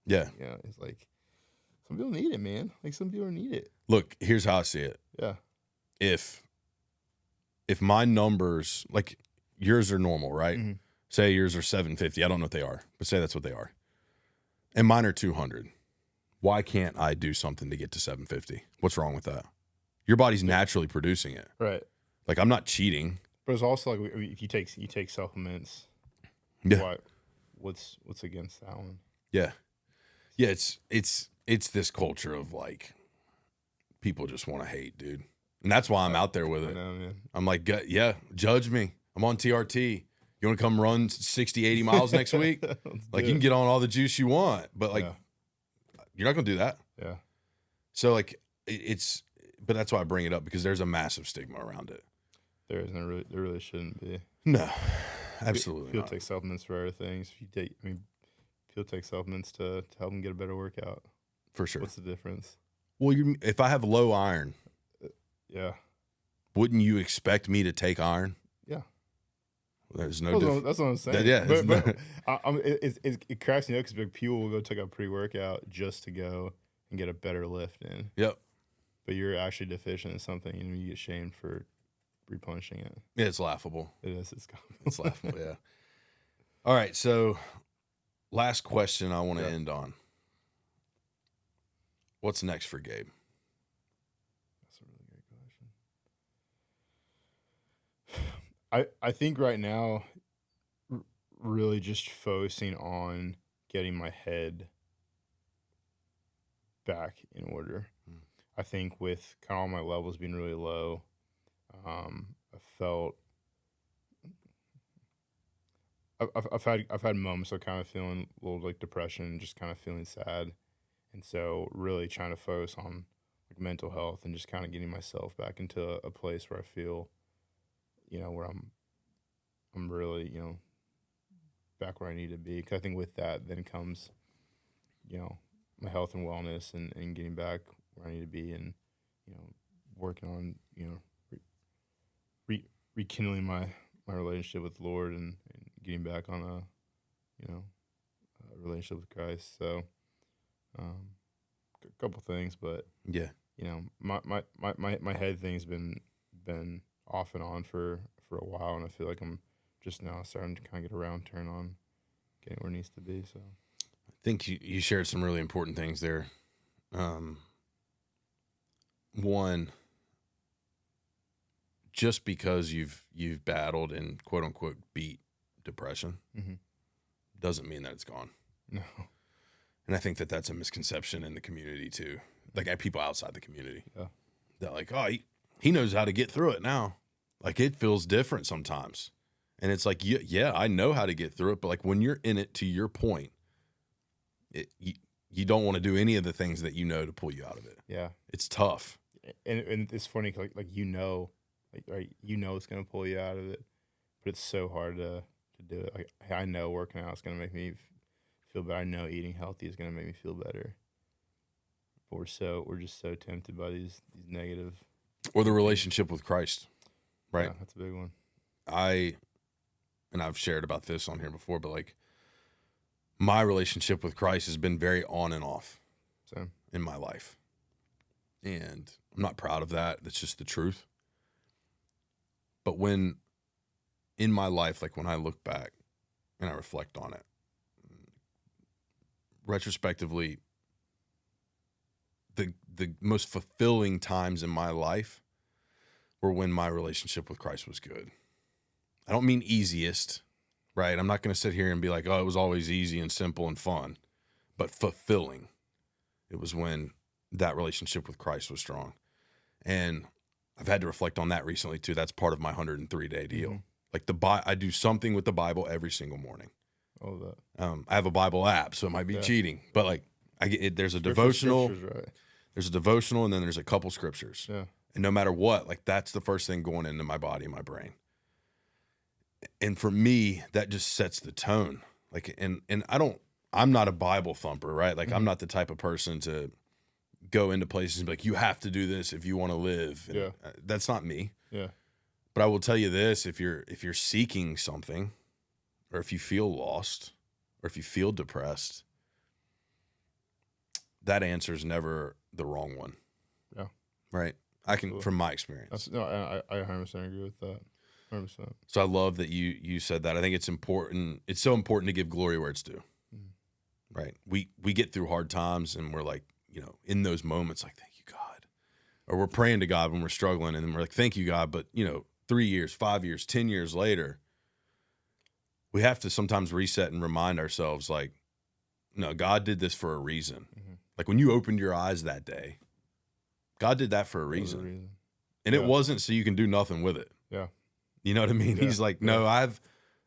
Yeah. Yeah, it's like some people need it, man. Like some people need it. Look, here's how I see it. Yeah. If my numbers, like yours are normal, right? Mm-hmm. Say yours are 750. I don't know what they are, but say that's what they are. And mine are 200. Why can't I do something to get to 750? What's wrong with that? Your body's naturally producing it. Right. Like I'm not cheating. But it's also like if you take supplements. Yeah. What's against that one? Yeah. Yeah. It's this culture of like people just want to hate, dude. And that's why I'm out there with it. I know, man. I'm like, yeah, judge me. I'm on TRT. You want to come run 60, 80 miles next week? Like you can get on all the juice you want, but like you're not going to do that. Yeah. So like but that's why I bring it up because there's a massive stigma around it. There really shouldn't be. No, absolutely People not. take supplements for other things. People take supplements to help them get a better workout. For sure. What's the difference? Well, if I have low iron, wouldn't you expect me to take iron? Yeah. There's no difference. That's what I'm saying. Yeah. But it cracks me up because people will go take a pre-workout just to go and get a better lift in. Yep. But you're actually deficient in something and you get shamed for replenishing it. Yeah, it's laughable. It is. It's laughable, yeah. All right, so last question I want to end on. What's next for Gabe? That's a really great question. I think right now, really just focusing on getting my head back in order. I think with kind of all my levels being really low, I felt I've had moments of kind of feeling a little like depression, just kind of feeling sad, and so really trying to focus on like mental health and just kind of getting myself back into a place where I feel, where I'm really, back where I need to be. Because I think with that then comes, my health and wellness and getting back where I need to be, and working on rekindling my relationship with the Lord, and getting back on a relationship with Christ. So a couple things, but Yeah. my head thing's been off and on for a while, and I feel like I'm just now starting to kind of get a round turn on getting where it needs to be. So I think you shared some really important things there. One, just because you've battled and quote unquote beat depression doesn't mean that it's gone. no, And I think that that's a misconception in the community too. Like at people outside the community, they're like, oh, he knows how to get through it now. Like it feels different sometimes. And it's like, yeah, I know how to get through it. But like when you're in it, to your point, you don't want to do any of the things that to pull you out of it. Yeah. It's tough. And it's funny, like right, it's gonna pull you out of it, but it's so hard to do it. Like I know working out is gonna make me feel better. I know eating healthy is gonna make me feel better. But we're just so tempted by these negative. Or the relationship with Christ, right? Yeah, that's a big one. I've shared about this on here before, but like my relationship with Christ has been very on and off in my life. And I'm not proud of that. That's just the truth. But when in my life, like when I look back and I reflect on it, retrospectively, the most fulfilling times in my life were when my relationship with Christ was good. I don't mean easiest, right? I'm not going to sit here and be like, oh, it was always easy and simple and fun, but fulfilling. It was when that relationship with Christ was strong. And I've had to reflect on that recently too. That's part of my 103-day deal. Like I do something with the Bible every single morning. All of that. I have a Bible app, so it might be cheating, but like there's a devotional, right. There's a devotional, and then there's a couple scriptures. Yeah. And no matter what, like that's the first thing going into my body, my brain. And for me, that just sets the tone. Like, and I'm not a Bible thumper, right? Like I'm not the type of person to go into places and be like, you have to do this if you want to live. And that's not me. Yeah. But I will tell you this, if you're seeking something, or if you feel lost, or if you feel depressed, that answer is never the wrong one. Yeah. Right? From my experience. I 100% agree with that. 100%. So I love that you said that. I think it's important. It's so important to give glory where it's due. Right? We get through hard times and we're like, in those moments, like, thank you, God. Or we're praying to God when we're struggling and then we're like, thank you, God. But, 3 years, 5 years, 10 years later, we have to sometimes reset and remind ourselves, like, no, God did this for a reason. Like when you opened your eyes that day, God did that for a reason. And it wasn't so you can do nothing with it. Yeah. You know what I mean? Yeah. He's like, no, I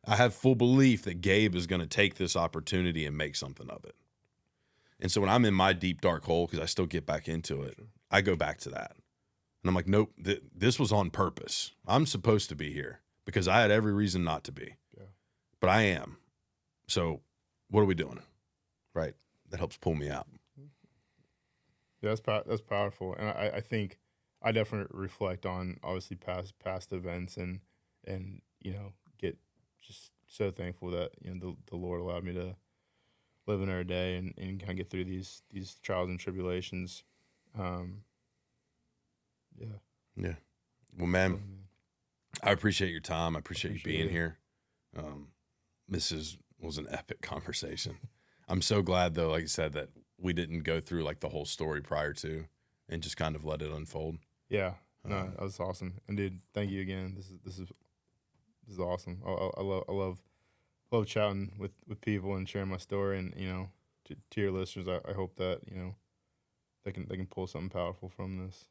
have full belief that Gabe is going to take this opportunity and make something of it. And so when I'm in my deep, dark hole, because I still get back into it, I go back to that. And I'm like, nope, this was on purpose. I'm supposed to be here because I had every reason not to be. Yeah. But I am. So what are we doing? Right? That helps pull me out. Yeah, that's powerful. And I think I definitely reflect on obviously past events and get just so thankful that the Lord allowed me to live another day and kind of get through these trials and tribulations. Yeah. Well, man, I appreciate your time. I appreciate you being here. This was an epic conversation. I'm so glad though, like you said, that we didn't go through like the whole story prior to and just kind of let it unfold. Yeah. No, that was awesome. And dude, thank you again. This is awesome. I love chatting with people and sharing my story. And to your listeners, I hope that they can pull something powerful from this.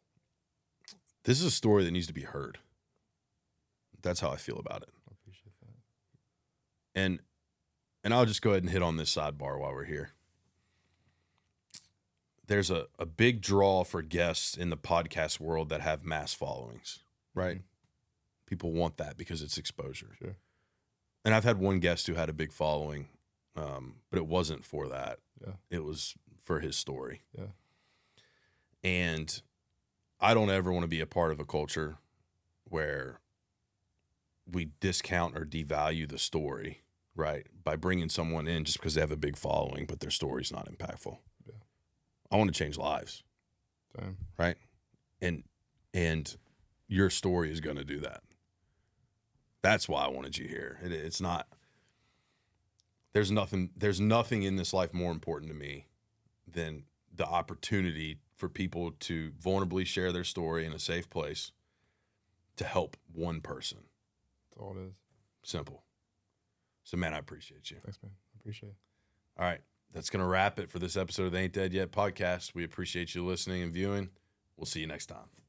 This is a story that needs to be heard. That's how I feel about it. I appreciate that. And I'll just go ahead and hit on this sidebar while we're here. There's a big draw for guests in the podcast world that have mass followings, right? Mm-hmm. People want that because it's exposure. Sure. And I've had one guest who had a big following, but it wasn't for that. Yeah. It was for his story. Yeah. And I don't ever want to be a part of a culture where we discount or devalue the story, right? By bringing someone in just because they have a big following, but their story's not impactful. Yeah. I want to change lives. Same. Right? And your story is going to do that. That's why I wanted you here. It's not, there's nothing in this life more important to me than the opportunity for people to vulnerably share their story in a safe place to help one person. That's all it is. Simple. So, man, I appreciate you. Thanks, man. I appreciate it. All right. That's going to wrap it for this episode of the Ain't Dead Yet podcast. We appreciate you listening and viewing. We'll see you next time.